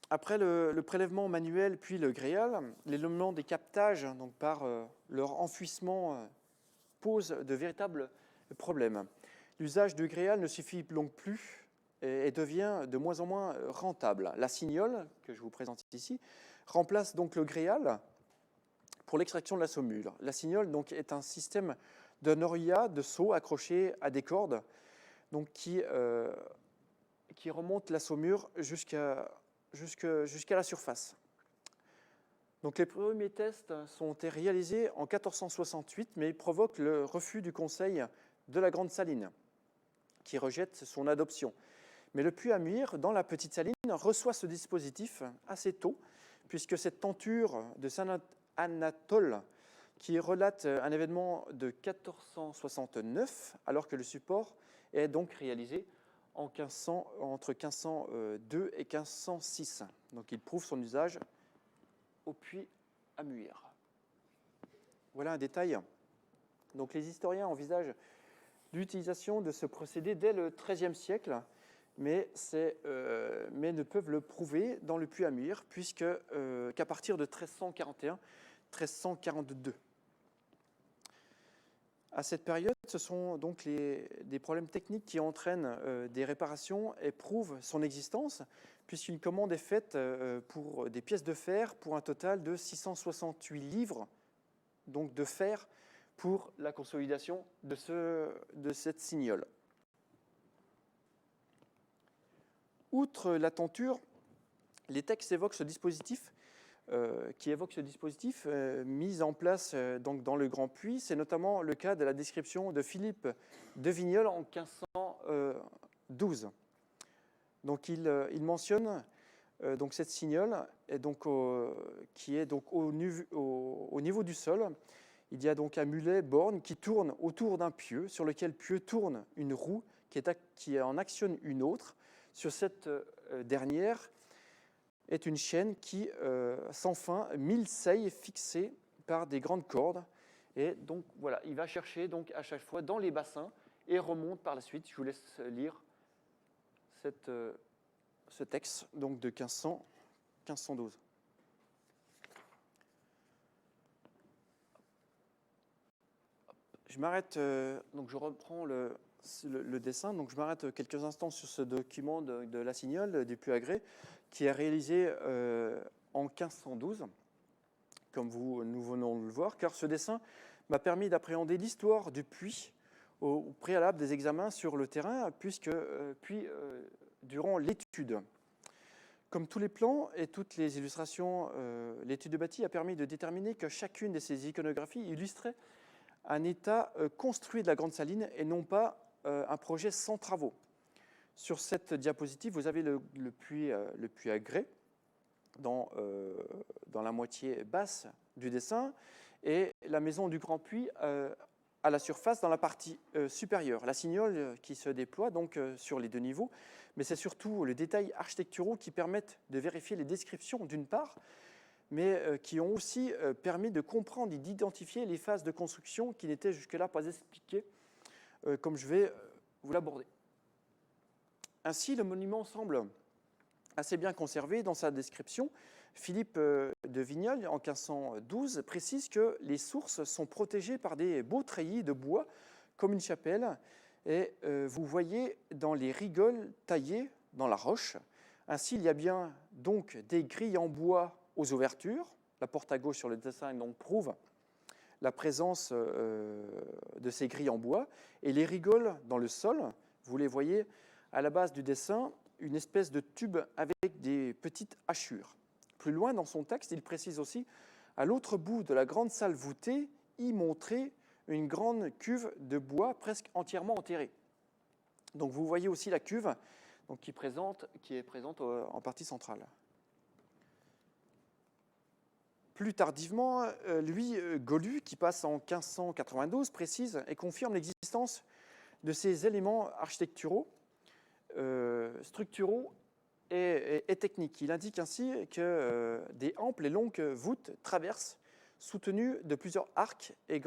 Après le prélèvement manuel puis le gréal, l'élément des captages, donc par leur enfouissement, pose de véritables problèmes. L'usage du gréal ne suffit donc plus et devient de moins en moins rentable. La signole, que je vous présente ici, remplace donc le gréal pour l'extraction de la saumure. La signole donc, est un système de noria, de seaux accrochés à des cordes donc, qui remontent la saumure jusqu'à la surface. Donc, les premiers tests sont réalisés en 1468, mais ils provoquent le refus du Conseil de la Grande Saline, qui rejette son adoption. Mais le puits à Muir, dans la Petite Saline, reçoit ce dispositif assez tôt, puisque cette tenture de Saint-Anatole, qui relate un événement de 1469, alors que le support est donc réalisé entre 1502 et 1506. Donc il prouve son usage au puits à Muir. Voilà un détail. Donc les historiens envisagent l'utilisation de ce procédé dès le XIIIe siècle, mais ne peuvent le prouver dans le puits à Muir, qu'à partir de 1341-1342. À cette période, ce sont donc des problèmes techniques qui entraînent des réparations et prouvent son existence, puisqu'une commande est faite pour des pièces de fer pour un total de 668 livres donc de fer pour la consolidation de cette signole. Outre la tenture, les textes évoquent ce dispositif mis en place donc dans le Grand Puits. C'est notamment le cas de la description de Philippe de Vigneul en 1512. Donc il mentionne donc cette signole qui est donc au niveau du sol. Il y a donc un mulet borne qui tourne autour d'un pieu, sur lequel pieu tourne une roue qui en actionne une autre. Sur cette dernière est une chaîne qui, sans fin, 1000 seilles fixées par des grandes cordes. Et donc voilà, il va chercher donc à chaque fois dans les bassins et remonte par la suite. Je vous laisse lire ce texte donc de 1512. Je m'arrête, donc je reprends le dessin. Donc je m'arrête quelques instants sur ce document de la Signole du puits à grès qui est réalisé en 1512, comme nous venons de le voir, car ce dessin m'a permis d'appréhender l'histoire du puits au préalable des examens sur le terrain, puis durant l'étude. Comme tous les plans et toutes les illustrations, l'étude de bâti a permis de déterminer que chacune de ces iconographies illustrait un état construit de la Grande Saline et non pas un projet sans travaux. Sur cette diapositive, vous avez le puits à grès dans la moitié basse du dessin et la maison du Grand Puits à la surface dans la partie supérieure. La signole qui se déploie donc sur les deux niveaux, mais c'est surtout les détails architecturaux qui permettent de vérifier les descriptions d'une part, mais qui ont aussi permis de comprendre et d'identifier les phases de construction qui n'étaient jusque-là pas expliquées, comme je vais vous l'aborder. Ainsi, le monument semble assez bien conservé dans sa description, Philippe de Vignoles, en 1512, précise que les sources sont protégées par des beaux treillis de bois, comme une chapelle, et vous voyez dans les rigoles taillées dans la roche. Ainsi, il y a bien donc des grilles en bois aux ouvertures. La porte à gauche sur le dessin donc prouve la présence de ces grilles en bois. Et les rigoles dans le sol, vous les voyez à la base du dessin, une espèce de tube avec des petites hachures. Plus loin dans son texte, il précise aussi, à l'autre bout de la grande salle voûtée, y montrer une grande cuve de bois presque entièrement enterrée. Donc vous voyez aussi la cuve donc, qui est présente en partie centrale. Plus tardivement, Golu, qui passe en 1592, précise et confirme l'existence de ces éléments architecturaux, structuraux et techniques. Il indique ainsi que des amples et longues voûtes traversent, soutenues de plusieurs arcs et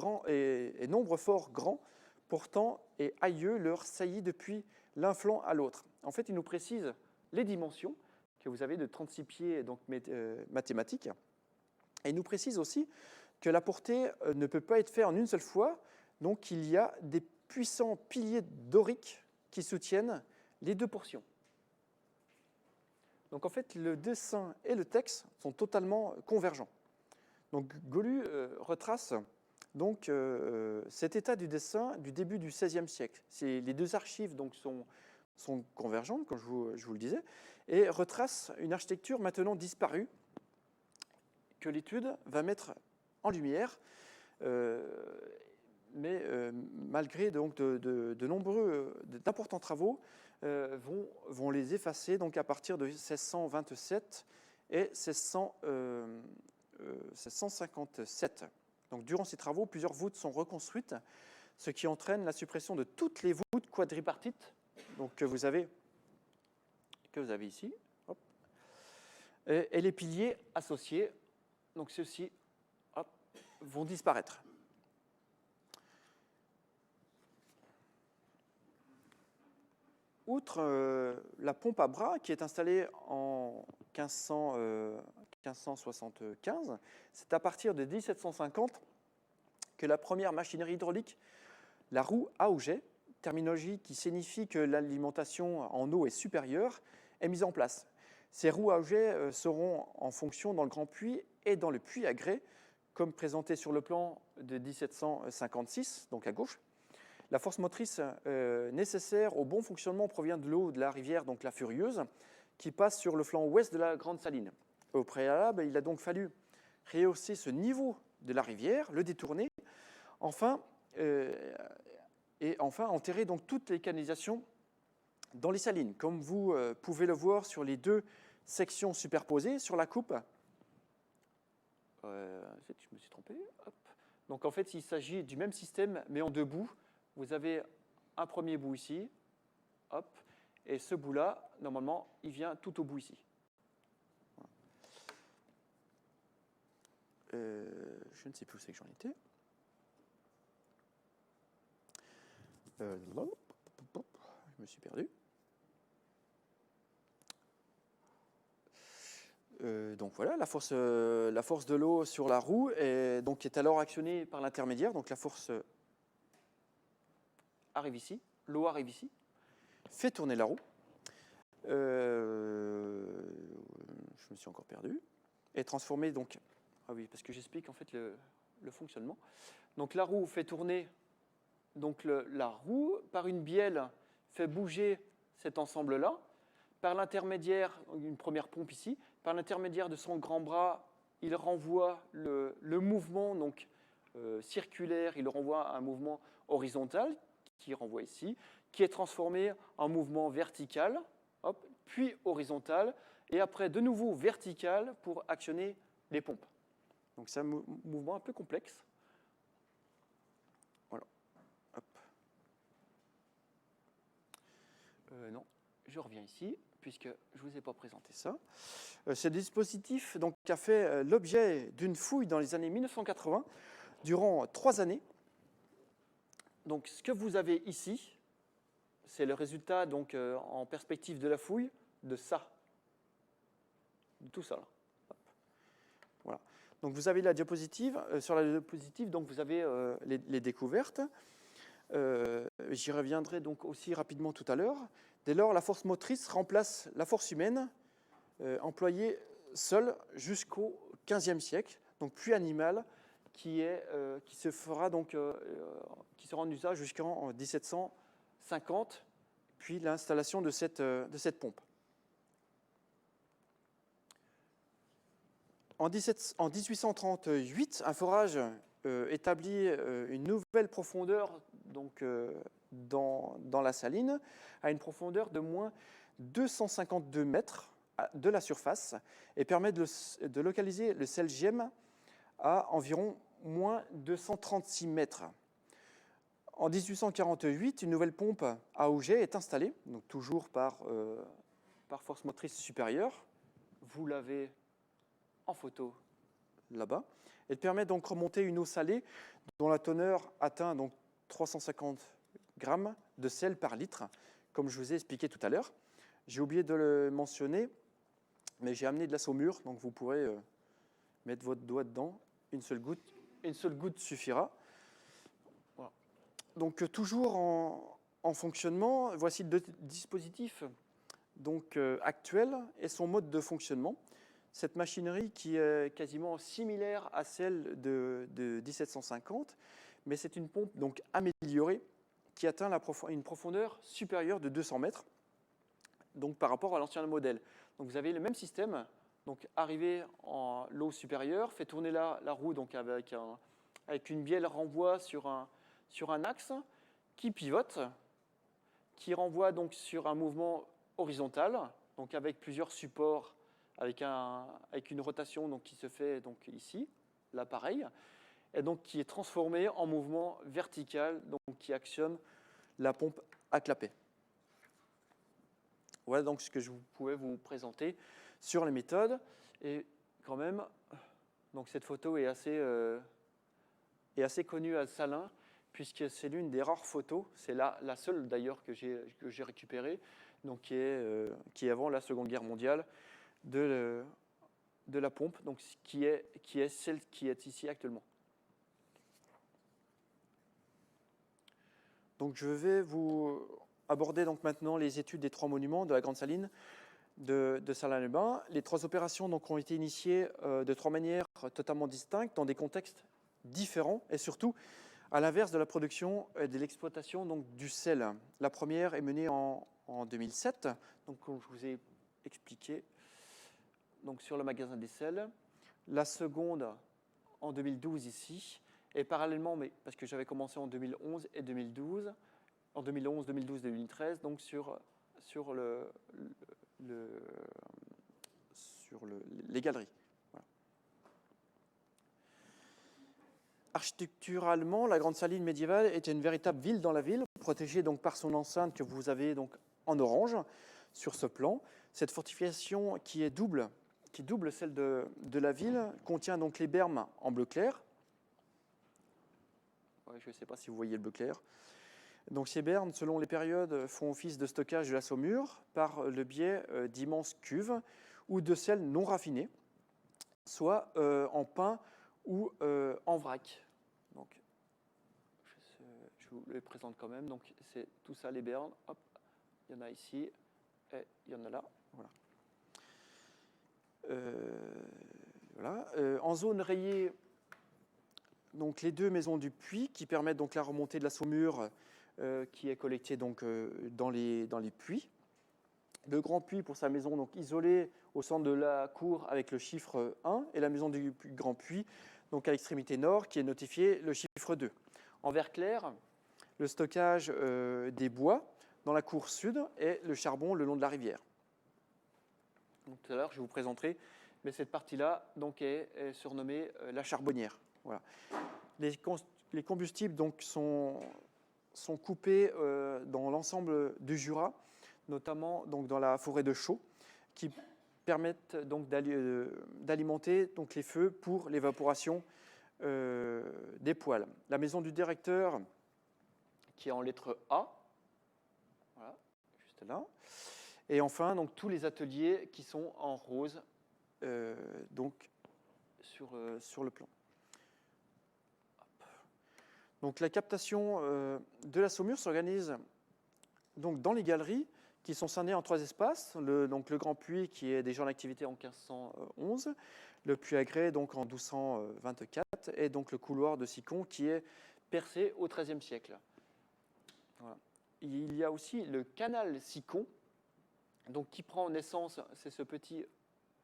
nombreux forts grands, portant et aïeux leurs saillies depuis l'un flanc à l'autre. En fait, il nous précise les dimensions que vous avez de 36 pieds donc, mathématiques. Et il nous précise aussi que la portée ne peut pas être faite en une seule fois, donc il y a des puissants piliers doriques qui soutiennent les deux portions. Donc en fait, le dessin et le texte sont totalement convergents. Donc Golu retrace donc, cet état du dessin du début du XVIe siècle. Les deux archives donc, sont convergentes, comme je vous le disais, et retrace une architecture maintenant disparue, que l'étude va mettre en lumière, mais malgré donc, d'importants travaux, vont les effacer donc, à partir de 1627 et 1657. Donc, durant ces travaux, plusieurs voûtes sont reconstruites, ce qui entraîne la suppression de toutes les voûtes quadripartites donc, que vous avez ici, hop, et les piliers associés. Donc ceux-ci vont disparaître. Outre la pompe à bras qui est installée en 1575, c'est à partir de 1750 que la première machinerie hydraulique, la roue à auget, terminologie qui signifie que l'alimentation en eau est supérieure, est mise en place. Ces roues à auget seront en fonction dans le grand puits et dans le puits à grès, comme présenté sur le plan de 1756, donc à gauche. La force motrice nécessaire au bon fonctionnement provient de l'eau de la rivière, donc la Furieuse, qui passe sur le flanc ouest de la Grande Saline. Au préalable, il a donc fallu rehausser ce niveau de la rivière, le détourner, et enfin enterrer donc toutes les canalisations dans les salines, comme vous pouvez le voir sur les deux sections superposées sur la coupe. Je me suis trompé. Hop. Donc en fait, il s'agit du même système, mais en deux bouts. Vous avez un premier bout ici, hop, et ce bout-là, normalement, il vient tout au bout ici. Je ne sais plus où c'est que j'en étais. Je me suis perdu. Donc voilà, la force de l'eau sur la roue est alors actionnée par l'intermédiaire. Donc la force arrive ici, l'eau arrive ici, fait tourner la roue. Je me suis encore perdu. Et transformée donc. Ah oui, parce que j'explique en fait le fonctionnement. Donc la roue fait tourner. Donc la roue, par une bielle, fait bouger cet ensemble-là. Par l'intermédiaire, une première pompe ici, par l'intermédiaire de son grand bras, il renvoie le mouvement donc, circulaire, il renvoie un mouvement horizontal, qui renvoie ici, qui est transformé en mouvement vertical, hop, puis horizontal, et après de nouveau vertical pour actionner les pompes. Donc c'est un mouvement un peu complexe. Voilà. Hop. Non, je reviens ici, puisque je ne vous ai pas présenté ça. Ce dispositif donc, a fait l'objet d'une fouille dans les années 1980, durant 3 années. Donc, ce que vous avez ici, c'est le résultat donc, en perspective de la fouille de ça. De tout ça. Là. Donc vous avez la diapositive. Sur la diapositive, donc vous avez les découvertes. J'y reviendrai donc aussi rapidement tout à l'heure. Dès lors, la force motrice remplace la force humaine employée seule jusqu'au XVe siècle, donc puis animale, qui se fera donc, qui sera en usage jusqu'en 1750, puis l'installation de cette pompe. En 1838, un forage établit une nouvelle profondeur donc, dans la saline, à une profondeur de moins 252 mètres de la surface, et permet de localiser le sel GM à environ moins 236 mètres. En 1848, une nouvelle pompe à Auger est installée, donc toujours par force motrice supérieure. Vous l'avez en photo là-bas. Elle permet donc de remonter une eau salée dont la teneur atteint donc 350 grammes de sel par litre, comme je vous ai expliqué tout à l'heure. J'ai oublié de le mentionner, mais j'ai amené de la saumure, donc vous pourrez mettre votre doigt dedans. Une seule goutte suffira. Voilà. Donc toujours en fonctionnement, voici le dispositif donc, actuel et son mode de fonctionnement. Cette machinerie qui est quasiment similaire à celle de 1750, mais c'est une pompe donc améliorée qui atteint une profondeur supérieure de 200 mètres donc par rapport à l'ancien modèle. Donc vous avez le même système, donc arrivé en l'eau supérieure, fait tourner la roue donc avec une bielle renvoi sur un axe qui pivote, qui renvoie donc sur un mouvement horizontal, donc avec plusieurs supports, avec une rotation donc, qui se fait donc, ici, l'appareil, et donc qui est transformé en mouvement vertical, donc qui actionne la pompe à clapet. Voilà donc ce que je pouvais vous présenter sur les méthodes. Et quand même, donc cette photo est assez connue à Salins, puisque c'est l'une des rares photos, c'est la seule d'ailleurs que j'ai récupérée, donc qui est avant la Seconde Guerre mondiale, de la pompe, donc qui est celle qui est ici actuellement. Donc je vais vous aborder donc maintenant les études des 3 monuments de la Grande Saline de Salins-les-Bains. Les 3 opérations donc, ont été initiées de 3 manières totalement distinctes, dans des contextes différents, et surtout à l'inverse de la production et de l'exploitation donc, du sel. La première est menée en 2007, donc comme je vous ai expliqué, donc sur le magasin des sels. La seconde en 2012 ici, et parallèlement, mais parce que j'avais commencé en 2011 et 2012, en 2011, 2012, 2013, donc sur les galeries. Voilà. Architecturalement, la Grande Saline médiévale était une véritable ville dans la ville, protégée donc par son enceinte que vous avez donc en orange sur ce plan. Cette fortification qui double celle de la ville contient donc les bermes en bleu clair. Ouais, je ne sais pas si vous voyez le bleu clair. Donc ces bermes, selon les périodes, font office de stockage de la saumure par le biais d'immenses cuves ou de sel non raffiné, soit en pain ou en vrac. Donc, je vous les présente quand même. Donc c'est tout ça les bermes. Hop, il y en a ici et il y en a là. Voilà. En zone rayée, donc les 2 maisons du puits qui permettent donc la remontée de la saumure qui est collectée donc, dans les puits. Le grand puits pour sa maison donc isolée au centre de la cour avec le chiffre 1 et la maison du grand puits donc à l'extrémité nord qui est notifié le chiffre 2. En vert clair, le stockage des bois dans la cour sud et le charbon le long de la rivière. Donc, tout à l'heure, je vous présenterai, mais cette partie-là donc, est surnommée la charbonnière. Voilà. Les combustibles donc, sont coupés dans l'ensemble du Jura, notamment donc, dans la forêt de chaux, qui permettent donc, d'alimenter donc, les feux pour l'évaporation des poêles. La maison du directeur, qui est en lettre A, voilà, juste là. Et enfin, donc, tous les ateliers qui sont en rose, donc sur le plan. Donc la captation de la saumure s'organise donc dans les galeries qui sont scindées en 3 espaces. Donc le Grand Puits qui est déjà en activité en 1511, le Puits à Grès donc en 1224 et donc le couloir de Sicon qui est percé au XIIIe siècle. Voilà. Il y a aussi le canal Sicon, donc qui prend naissance, c'est ce petit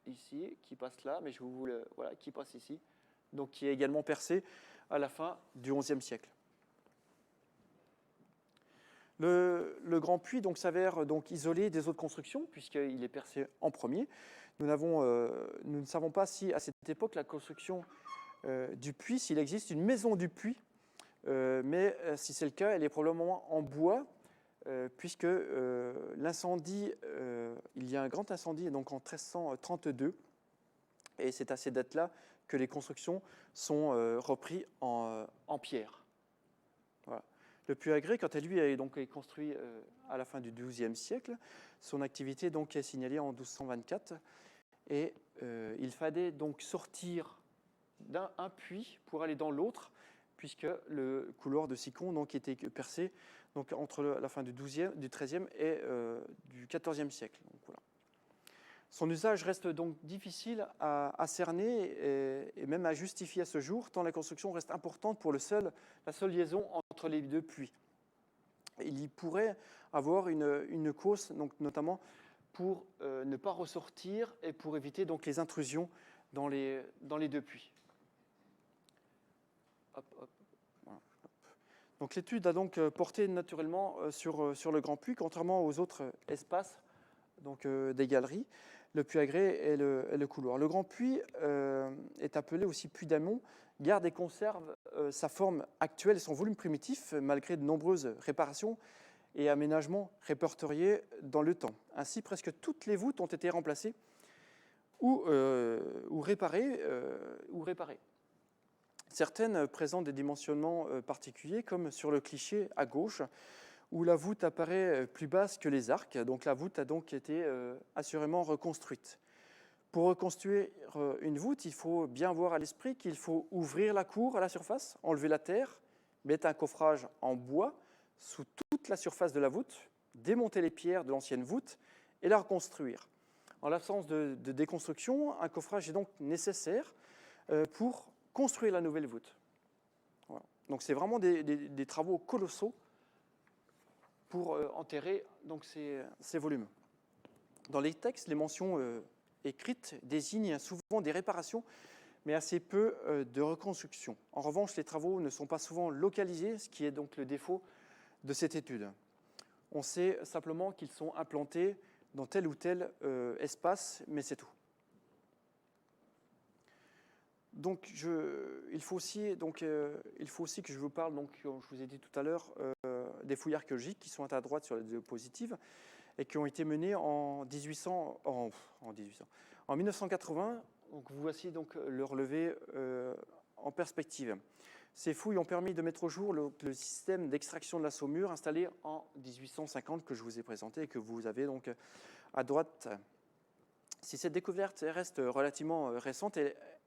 ici qui passe là, mais je vous le voilà, qui passe ici, donc qui est également percé à la fin du XIe siècle. Le Grand Puits donc s'avère donc isolé des autres constructions puisqu'il est percé en premier. Nous ne savons pas si à cette époque la construction du puits, s'il existe une maison du puits, mais si c'est le cas, elle est probablement en bois puisque l'incendie, il y a un grand incendie donc en 1332 et c'est à ces dates-là que les constructions sont reprises en pierre. Voilà. Le Puits à Grès, quant à lui, est donc construit à la fin du XIIe siècle. Son activité donc est signalée en 1224 et il fallait donc sortir d'un puits pour aller dans l'autre, puisque le couloir de Sicon donc était percé donc entre la fin du XIIIe et du XIVe siècle. Donc, voilà. Son usage reste donc difficile à cerner et même à justifier à ce jour, tant la construction reste importante pour la seule liaison entre les deux puits. Il y pourrait avoir une cause, donc notamment pour ne pas ressortir et pour éviter donc les intrusions dans les deux puits. Hop, hop. Voilà. Donc l'étude a donc porté naturellement sur le Grand Puits, contrairement aux autres espaces donc, des galeries, le Puits à Grès et le couloir. Le Grand Puits est appelé aussi Puits d'Amont, garde et conserve sa forme actuelle et son volume primitif, malgré de nombreuses réparations et aménagements répertoriés dans le temps. Ainsi, presque toutes les voûtes ont été remplacées ou réparées. Certaines présentent des dimensionnements particuliers, comme sur le cliché à gauche, où la voûte apparaît plus basse que les arcs. Donc la voûte a donc été assurément reconstruite. Pour reconstruire une voûte, il faut bien voir à l'esprit qu'il faut ouvrir la cour à la surface, enlever la terre, mettre un coffrage en bois sous toute la surface de la voûte, démonter les pierres de l'ancienne voûte et la reconstruire. En l'absence de déconstruction, un coffrage est donc nécessaire pour construire la nouvelle voûte. Voilà. Donc c'est vraiment des travaux colossaux pour enterrer donc, ces volumes. Dans les textes, les mentions écrites désignent souvent des réparations, mais assez peu de reconstruction. En revanche, les travaux ne sont pas souvent localisés, ce qui est donc le défaut de cette étude. On sait simplement qu'ils sont implantés dans tel ou tel espace, mais c'est tout. Donc, il faut aussi que je vous parle, donc, comme je vous ai dit tout à l'heure, des fouilles archéologiques qui sont à droite sur la diapositive et qui ont été menées en 1980. Donc, voici donc le relevé en perspective. Ces fouilles ont permis de mettre au jour le système d'extraction de la saumure installé en 1850 que je vous ai présenté et que vous avez donc à droite. Si cette découverte reste relativement récente,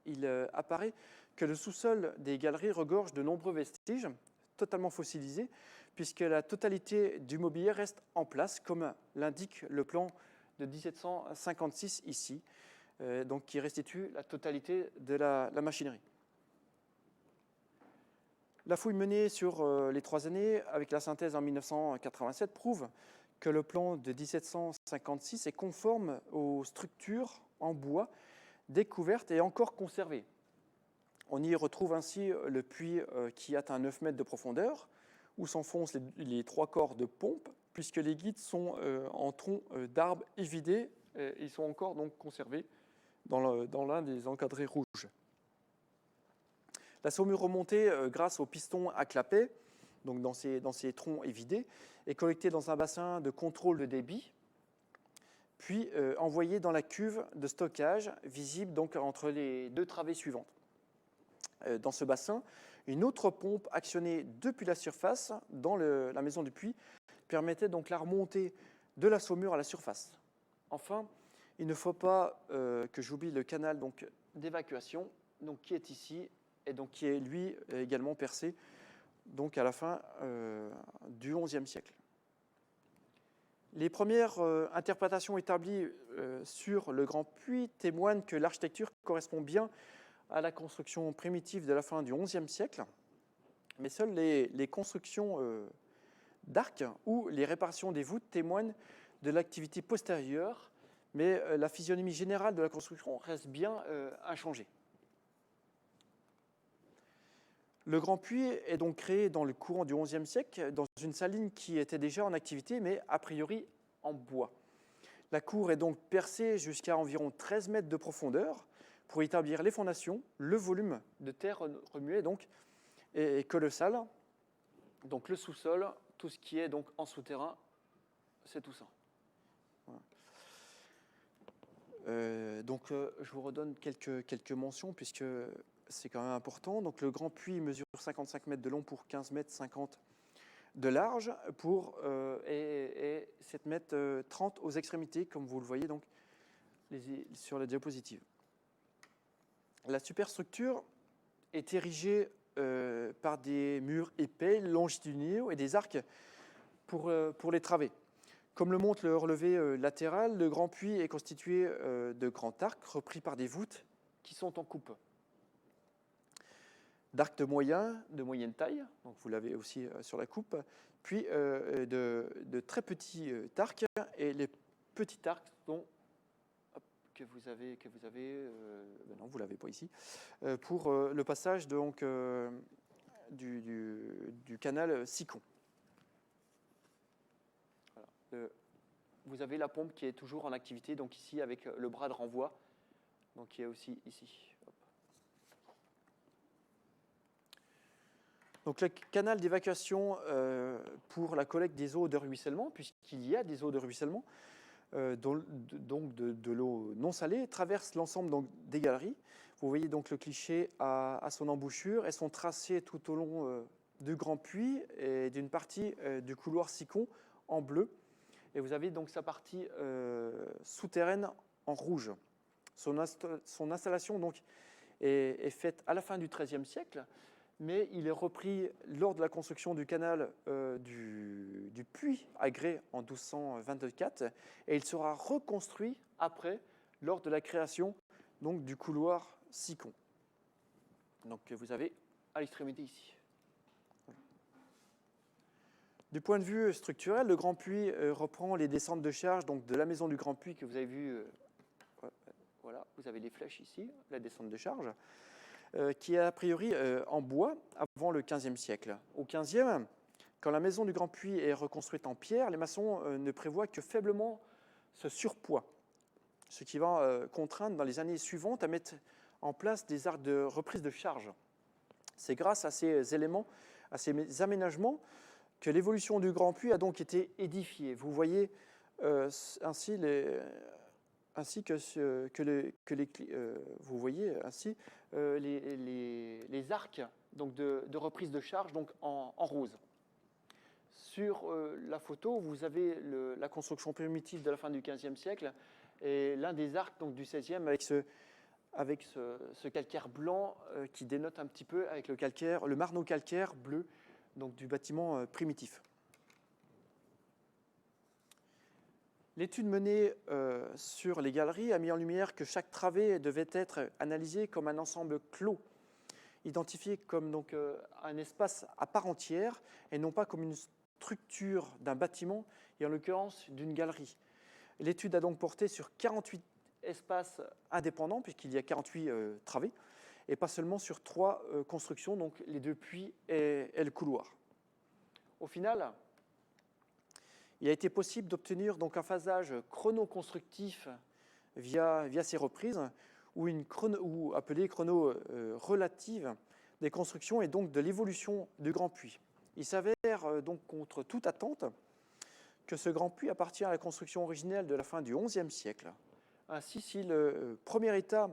il apparaît que le sous-sol des galeries regorge de nombreux vestiges totalement fossilisés, puisque la totalité du mobilier reste en place, comme l'indique le plan de 1756 ici, donc qui restitue la totalité de la machinerie. La fouille menée sur les 3 années, avec la synthèse en 1987, prouve que le plan de 1756 est conforme aux structures en bois découvertes et encore conservées. On y retrouve ainsi le puits qui atteint 9 mètres de profondeur, où s'enfoncent les 3 corps de pompe, puisque les guides sont en troncs d'arbres évidés, et ils sont encore donc conservés dans l'un des encadrés rouges. La saumure remontée grâce aux pistons à clapet, donc dans ces troncs évidés, est collectée dans un bassin de contrôle de débit, puis envoyée dans la cuve de stockage, visible donc entre les 2 travées suivantes. Dans ce bassin, une autre pompe actionnée depuis la surface, dans la maison du puits, permettait donc la remontée de la saumure à la surface. Enfin, il ne faut pas que j'oublie le canal donc d'évacuation, donc, qui est ici, et donc, qui est lui également percé donc, à la fin du XIe siècle. Les premières interprétations établies sur le Grand Puy témoignent que l'architecture correspond bien à la construction primitive de la fin du XIe siècle, mais seules les constructions d'arcs ou les réparations des voûtes témoignent de l'activité postérieure, mais la physionomie générale de la construction reste bien inchangée. Le Grand Puy est donc créé dans le courant du XIe siècle, dans une saline qui était déjà en activité, mais a priori en bois. La cour est donc percée jusqu'à environ 13 mètres de profondeur pour établir les fondations. Le volume de terre remué donc, est colossal. Donc le sous-sol, tout ce qui est donc en souterrain, c'est tout ça. Voilà. Je vous redonne quelques mentions puisque c'est quand même important. Donc, le Grand Puy mesure 55 mètres de long pour 15 mètres 50 de large et 7 mètres 30 aux extrémités, comme vous le voyez donc, sur la diapositive. La superstructure est érigée par des murs épais, longitudinaux et des arcs pour les travées. Comme le montre le relevé latéral, le Grand Puy est constitué de grands arcs repris par des voûtes qui sont en coupe. D'arcs de moyenne taille, donc vous l'avez aussi sur la coupe, puis de très petits arcs, et les petits arcs que vous avez non, vous ne l'avez pas ici, pour le passage donc, du canal Sicon. Voilà. Vous avez la pompe qui est toujours en activité, donc ici avec le bras de renvoi, donc qui est aussi ici. Hop. Donc le canal d'évacuation pour la collecte des eaux de ruissellement, puisqu'il y a des eaux de ruissellement, donc de l'eau non salée, traverse l'ensemble des galeries. Vous voyez donc le cliché à son embouchure et son tracé tout au long du Grand Puy et d'une partie du couloir Sicon en bleu. Et vous avez donc sa partie souterraine en rouge. Son installation donc, est faite à la fin du XIIIe siècle, mais il est repris lors de la construction du canal du Puy à Grès en 1224, et il sera reconstruit après, lors de la création donc, du couloir Sicon. Donc vous avez à l'extrémité ici. Du point de vue structurel, le Grand Puy reprend les descentes de charge donc, de la maison du Grand Puy que vous avez vu. Voilà, vous avez les flèches ici, la descente de charge. Qui est a priori en bois avant le XVe siècle. Au XVe, quand la maison du Grand Puy est reconstruite en pierre, les maçons ne prévoient que faiblement ce surpoids, ce qui va contraindre dans les années suivantes à mettre en place des arcs de reprise de charge. C'est grâce à ces éléments, à ces aménagements, que l'évolution du Grand Puy a donc été édifiée. Vous voyez ainsi les arcs donc de reprise de charge donc en rose. Sur la photo, vous avez la construction primitive de la fin du XVe siècle et l'un des arcs donc, du XVIe avec ce calcaire blanc qui dénote un petit peu avec le marneau calcaire bleu donc, du bâtiment primitif. L'étude menée sur les galeries a mis en lumière que chaque travée devait être analysée comme un ensemble clos, identifié comme donc, un espace à part entière et non pas comme une structure d'un bâtiment et en l'occurrence d'une galerie. L'étude a donc porté sur 48 espaces indépendants puisqu'il y a 48 travées et pas seulement sur 3 constructions, donc les 2 puits et le couloir. Au final, il a été possible d'obtenir donc un phasage chrono-constructif via ces reprises, ou appelée chrono-relative des constructions et donc de l'évolution du Grand Puy. Il s'avère donc contre toute attente que ce Grand Puy appartient à la construction originelle de la fin du XIe siècle. Ainsi, si le premier état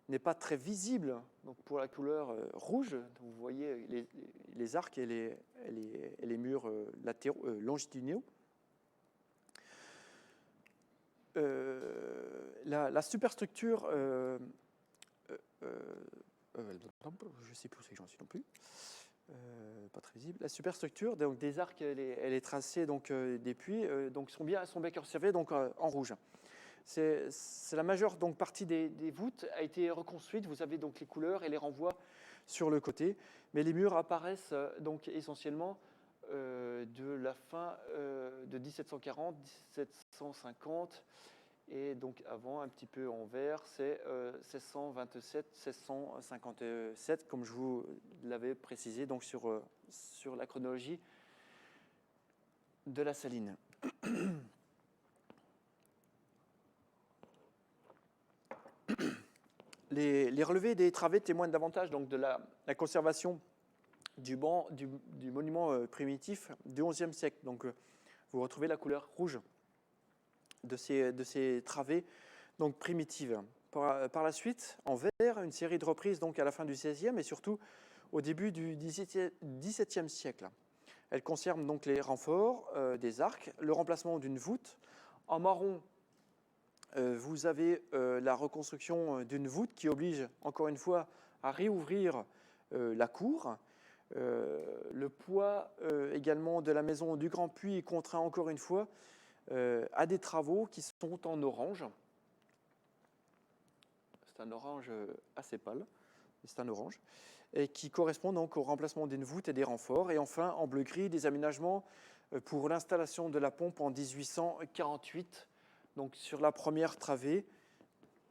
n'est pas très visible donc pour la couleur rouge, vous voyez les arcs et les murs latéraux, longitudinaux, la superstructure je ne sais plus où c'est que j'en suis non plus. Pas très visible. La superstructure donc des arcs, elle est tracée donc des puits, donc sont bien conservés donc en rouge. C'est la majeure donc partie des voûtes a été reconstruite. Vous avez donc les couleurs et les renvois sur le côté, mais les murs apparaissent donc essentiellement de la fin de 1740, 1750. Et donc avant, un petit peu en vert, c'est 1627, 1657, comme je vous l'avais précisé donc sur la chronologie de la saline. Les relevés des travées témoignent davantage donc, de la conservation du monument primitif du XIe siècle. Donc, vous retrouvez la couleur rouge de ces travées donc, primitives. Par la suite, en vert, une série de reprises donc, à la fin du XVIe et surtout au début du XVIIe siècle. Elle concerne donc les renforts des arcs, le remplacement d'une voûte. En marron, vous avez la reconstruction d'une voûte qui oblige, encore une fois, à réouvrir la cour. Le poids également de la maison du Grand Puy contraint encore une fois à des travaux qui sont en orange. C'est un orange assez pâle, mais c'est un orange, et qui correspond donc au remplacement d'une voûte et des renforts. Et enfin, en bleu-gris, des aménagements pour l'installation de la pompe en 1848. Donc sur la première travée,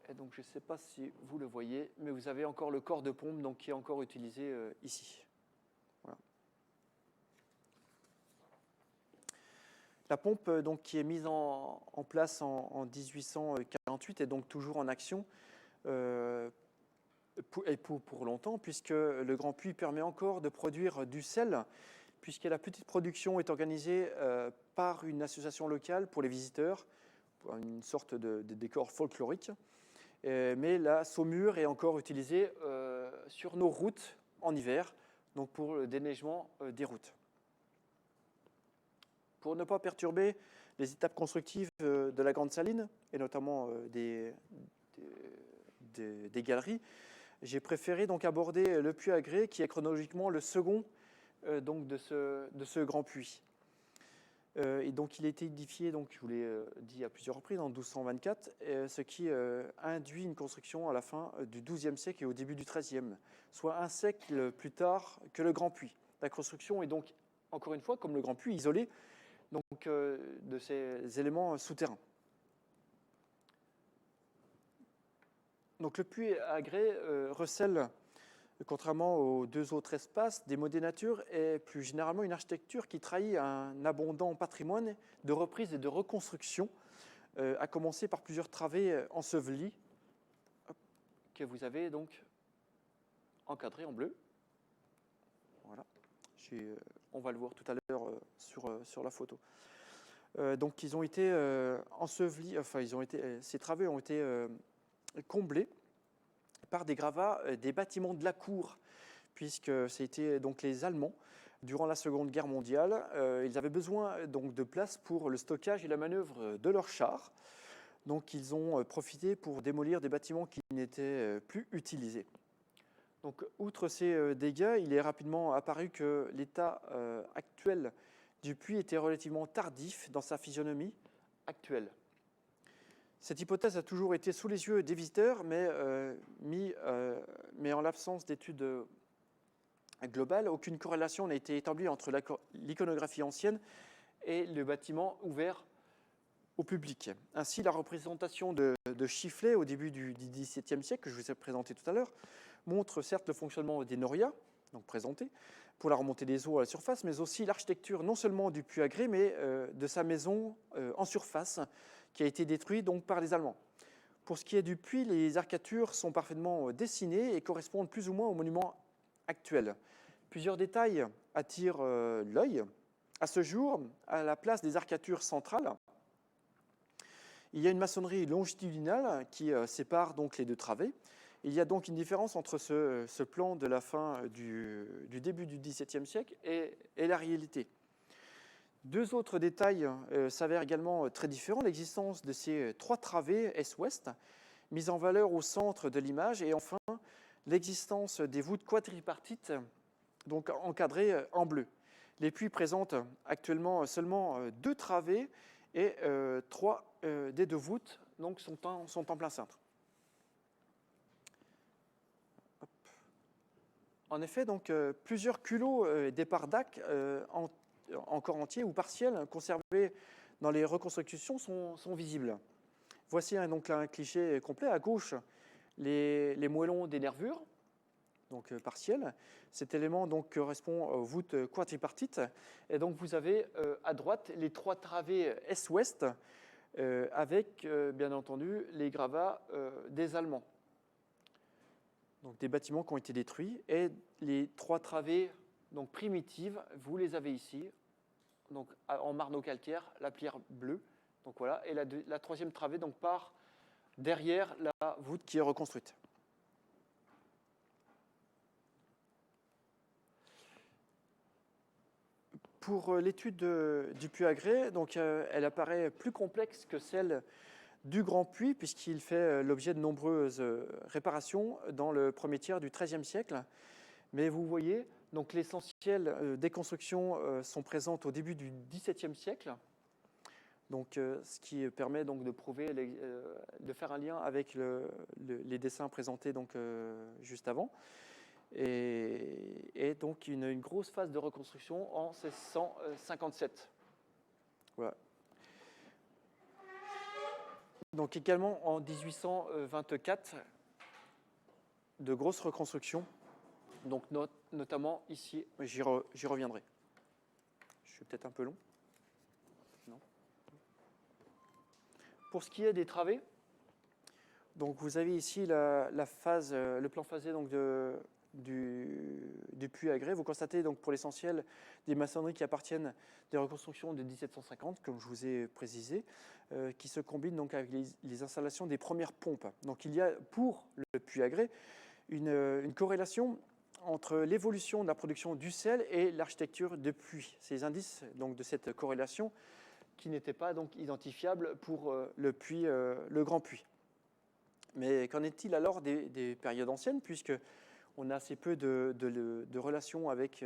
et donc je ne sais pas si vous le voyez, mais vous avez encore le corps de pompe donc, qui est encore utilisé ici. Voilà. La pompe donc, qui est mise en place en 1848 est donc toujours en action et pour longtemps, puisque le Grand Puy permet encore de produire du sel, puisque la petite production est organisée par une association locale pour les visiteurs, une sorte de décor folklorique. Mais la saumure est encore utilisée sur nos routes en hiver, donc pour le déneigement des routes. Pour ne pas perturber les étapes constructives de la Grande Saline, et notamment des galeries, j'ai préféré donc aborder le puits Agré, qui est chronologiquement le second donc de ce grand puits. Et donc il a été édifié, donc, je vous l'ai dit à plusieurs reprises, en 1224, ce qui induit une construction à la fin du XIIe siècle et au début du XIIIe, soit un siècle plus tard que le Grand Puy. La construction est donc, encore une fois, comme le Grand Puy, isolée donc, de ces éléments souterrains. Donc le puits Agré recèle, contrairement aux deux autres espaces, des mots des natures et plus généralement une architecture qui trahit un abondant patrimoine de reprise et de reconstruction, à commencer par plusieurs travées ensevelies que vous avez donc encadrées en bleu. Voilà. On va le voir tout à l'heure sur la photo. Donc ils ont été ensevelis, ces travées ont été comblés par des gravats des bâtiments de la cour, puisque c'était donc les Allemands, durant la Seconde Guerre mondiale, ils avaient besoin donc de place pour le stockage et la manœuvre de leurs chars. Donc ils ont profité pour démolir des bâtiments qui n'étaient plus utilisés. Donc outre ces dégâts, il est rapidement apparu que l'état actuel du puits était relativement tardif dans sa physionomie actuelle. Cette hypothèse a toujours été sous les yeux des visiteurs, mais en l'absence d'études globales, aucune corrélation n'a été établie entre l'iconographie ancienne et le bâtiment ouvert au public. Ainsi, la représentation de Chiflet au début du XVIIe siècle, que je vous ai présenté tout à l'heure, montre certes le fonctionnement des norias, donc présenté, pour la remontée des eaux à la surface, mais aussi l'architecture non seulement du puits Agré, mais de sa maison en surface, qui a été détruit donc par les Allemands. Pour ce qui est du puits, les arcatures sont parfaitement dessinées et correspondent plus ou moins au monument actuel. Plusieurs détails attirent l'œil. À ce jour, à la place des arcatures centrales, il y a une maçonnerie longitudinale qui sépare donc les deux travées. Il y a donc une différence entre ce plan de la fin du début du XVIIe siècle et la réalité. Deux autres détails s'avèrent également très différents. L'existence de ces trois travées est-ouest, mises en valeur au centre de l'image, et enfin l'existence des voûtes quadripartites, donc encadrées en bleu. Les puits présentent actuellement seulement 2 travées et 3 des 2 voûtes donc, sont en plein cintre. Hop. En effet, donc, plusieurs culots et départs d'arcs encore entiers ou partiels conservés dans les reconstructions sont visibles. Voici donc un cliché complet. À gauche, les moellons des nervures, donc partiels. Cet élément donc, correspond aux voûtes quadripartites. Et donc vous avez à droite les 3 travées est-ouest avec bien entendu les gravats des Allemands. Donc des bâtiments qui ont été détruits. Et les 3 travées donc, primitives, vous les avez ici, donc, en marneau calcaire, la pierre bleue. Donc, voilà. Et la 3e travée donc, part derrière la voûte qui est reconstruite. Pour l'étude du puits à grès, donc, elle apparaît plus complexe que celle du Grand Puits, puisqu'il fait l'objet de nombreuses réparations dans le premier tiers du XIIIe siècle. Mais vous voyez, donc, l'essentiel des constructions sont présentes au début du XVIIe siècle. Donc, ce qui permet donc, de prouver, de faire un lien avec les dessins présentés donc, juste avant. Et donc une grosse phase de reconstruction en 1657. Voilà. Donc également en 1824, de grosses reconstructions, donc notamment ici, j'y reviendrai. Je suis peut-être un peu long. Non. Pour ce qui est des travées, donc vous avez ici la phase, le plan phasé donc du puits à grès. Vous constatez donc pour l'essentiel des maçonneries qui appartiennent des reconstructions de 1750, comme je vous ai précisé, qui se combinent donc avec les installations des premières pompes. Donc il y a pour le puits à grès une corrélation entre l'évolution de la production du sel et l'architecture de puits. Ces indices donc, de cette corrélation qui n'étaient pas donc, identifiables pour le puits, le Grand Puits. Mais qu'en est-il alors des périodes anciennes, puisque on a assez peu de relations avec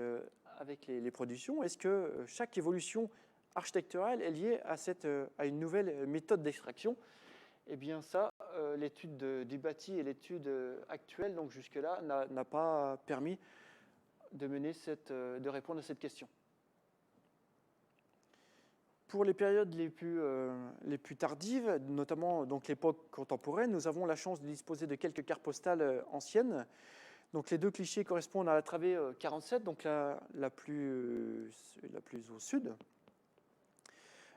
les productions? Est-ce que chaque évolution architecturale est liée à une nouvelle méthode d'extraction? Eh bien ça, l'étude du bâti et l'étude actuelle, donc jusque-là, n'a pas permis de répondre à cette question. Pour les périodes les plus tardives, notamment donc l'époque contemporaine, nous avons la chance de disposer de quelques cartes postales anciennes. Donc les 2 clichés correspondent à la travée 47, donc la plus au sud.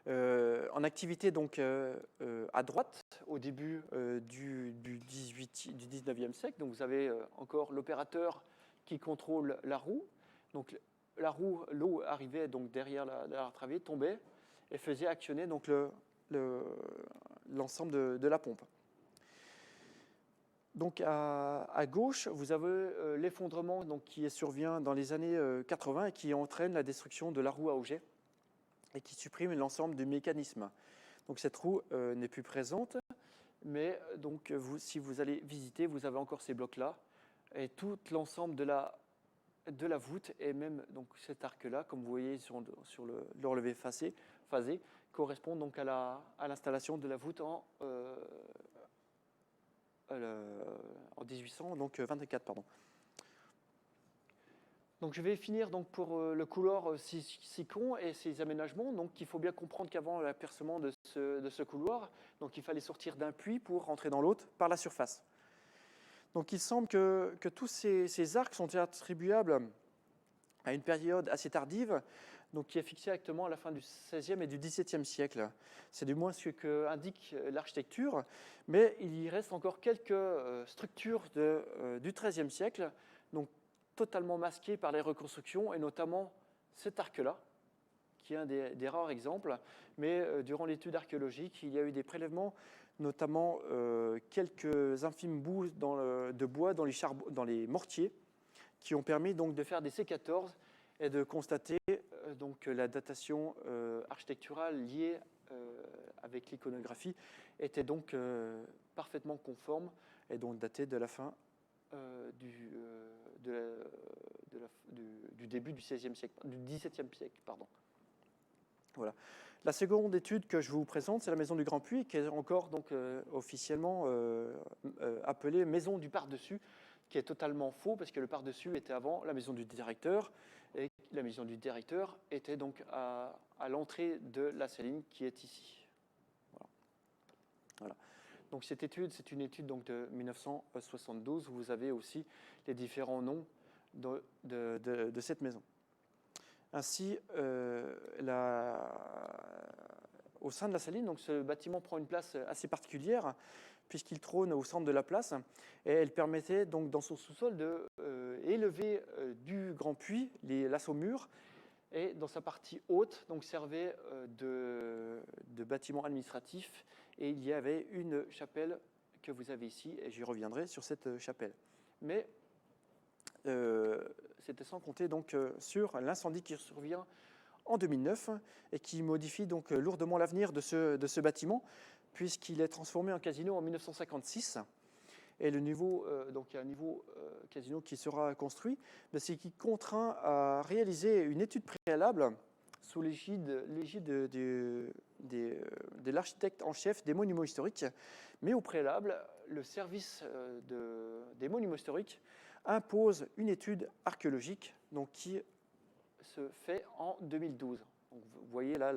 En activité donc à droite, au début du 19e siècle. Donc vous avez encore l'opérateur qui contrôle la roue. Donc la roue, l'eau arrivait donc derrière la travée, tombait et faisait actionner donc l'ensemble de la pompe. Donc à gauche, vous avez l'effondrement qui survient dans les années 80 et qui entraîne la destruction de la roue à auget et qui supprime l'ensemble du mécanisme. Donc cette roue n'est plus présente, mais donc si vous allez visiter, vous avez encore ces blocs-là et tout l'ensemble de la voûte et même donc cet arc-là, comme vous voyez sur le relevé phasé, correspond donc à l'installation de la voûte en 1824. Pardon. Donc je vais finir donc pour le couloir Sicon et ses aménagements. Donc il faut bien comprendre qu'avant l'apercement de ce couloir, donc il fallait sortir d'un puits pour rentrer dans l'autre par la surface. Donc il semble que tous ces arcs sont attribuables à une période assez tardive, donc qui est fixée actuellement à la fin du XVIe et du XVIIe siècle. C'est du moins ce qu'indique l'architecture, mais il y reste encore quelques structures du XIIIe siècle, donc totalement masquées par les reconstructions, et notamment cet arc-là, qui est un des rares exemples. Mais durant l'étude archéologique, il y a eu des prélèvements, notamment quelques infimes bouts de bois dans les mortiers, qui ont permis donc de faire des C14 et de constater donc la datation architecturale liée avec l'iconographie était donc parfaitement conforme et donc datée de la fin du début du XVIe siècle, du XVIIe siècle, pardon. Voilà. La seconde étude que je vous présente, c'est la maison du Grand Puy, qui est encore donc, officiellement appelée maison du par-dessus, qui est totalement faux, parce que le par-dessus était avant la maison du directeur, et la maison du directeur était donc à l'entrée de la saline qui est ici. Voilà. Voilà. Donc cette étude, c'est une étude donc, de 1972, où vous avez aussi les différents noms de cette maison. Ainsi, au sein de la saline, donc ce bâtiment prend une place assez particulière puisqu'il trône au centre de la place et elle permettait donc dans son sous-sol d'élever du Grand Puy la saumure et dans sa partie haute donc servait de bâtiment administratif et il y avait une chapelle que vous avez ici et j'y reviendrai sur cette chapelle. Mais c'était sans compter donc sur l'incendie qui survient en 2009 et qui modifie donc lourdement l'avenir de ce bâtiment puisqu'il est transformé en casino en 1956 et le niveau donc il y a un niveau casino qui sera construit, mais c'est qui contraint à réaliser une étude préalable sous l'égide de l'architecte en chef des monuments historiques, mais au préalable le service des monuments historiques impose une étude archéologique donc, qui se fait en 2012. Donc, vous voyez là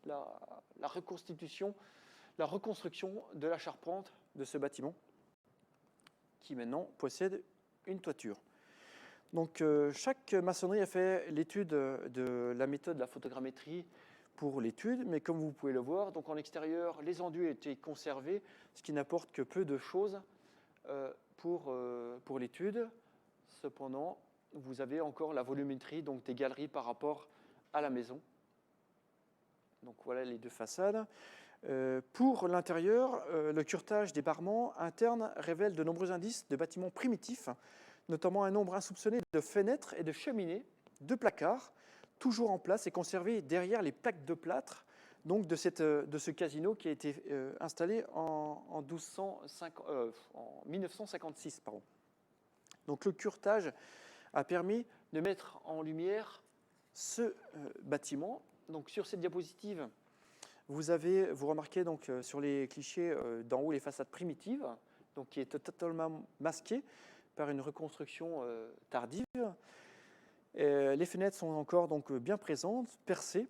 la reconstruction de la charpente de ce bâtiment qui maintenant possède une toiture. Donc chaque maçonnerie a fait l'étude de la méthode de la photogrammétrie pour l'étude, mais comme vous pouvez le voir, donc en extérieur, les enduits étaient conservés, ce qui n'apporte que peu de choses pour l'étude. Cependant, vous avez encore la volumétrie donc des galeries par rapport à la maison. Donc voilà les deux façades. Pour l'intérieur, le curtage des parements internes révèle de nombreux indices de bâtiments primitifs, notamment un nombre insoupçonné de fenêtres et de cheminées, de placards, toujours en place et conservés derrière les plaques de plâtre donc de ce casino qui a été installé en 1956. Pardon. Donc le curtage a permis de mettre en lumière ce bâtiment. Donc sur cette diapositive, vous remarquez donc sur les clichés d'en haut les façades primitives, donc qui est totalement masquées par une reconstruction tardive. Les fenêtres sont encore donc bien présentes, percées,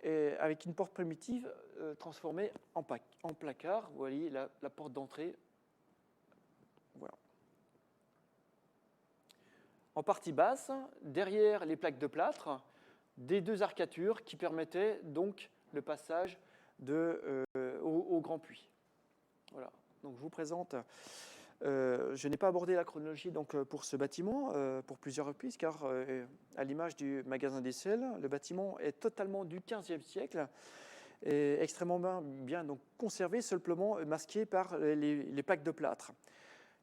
et avec une porte primitive transformée en placard. Vous voyez la porte d'entrée. Voilà. En partie basse, derrière les plaques de plâtre, des deux arcatures qui permettaient donc le passage au Grand Puy. Voilà. Donc je vous présente. Je n'ai pas abordé la chronologie donc, pour ce bâtiment pour plusieurs reprises, car à l'image du magasin des Selles, le bâtiment est totalement du XVe siècle et extrêmement bien donc, conservé, simplement masqué par les plaques de plâtre.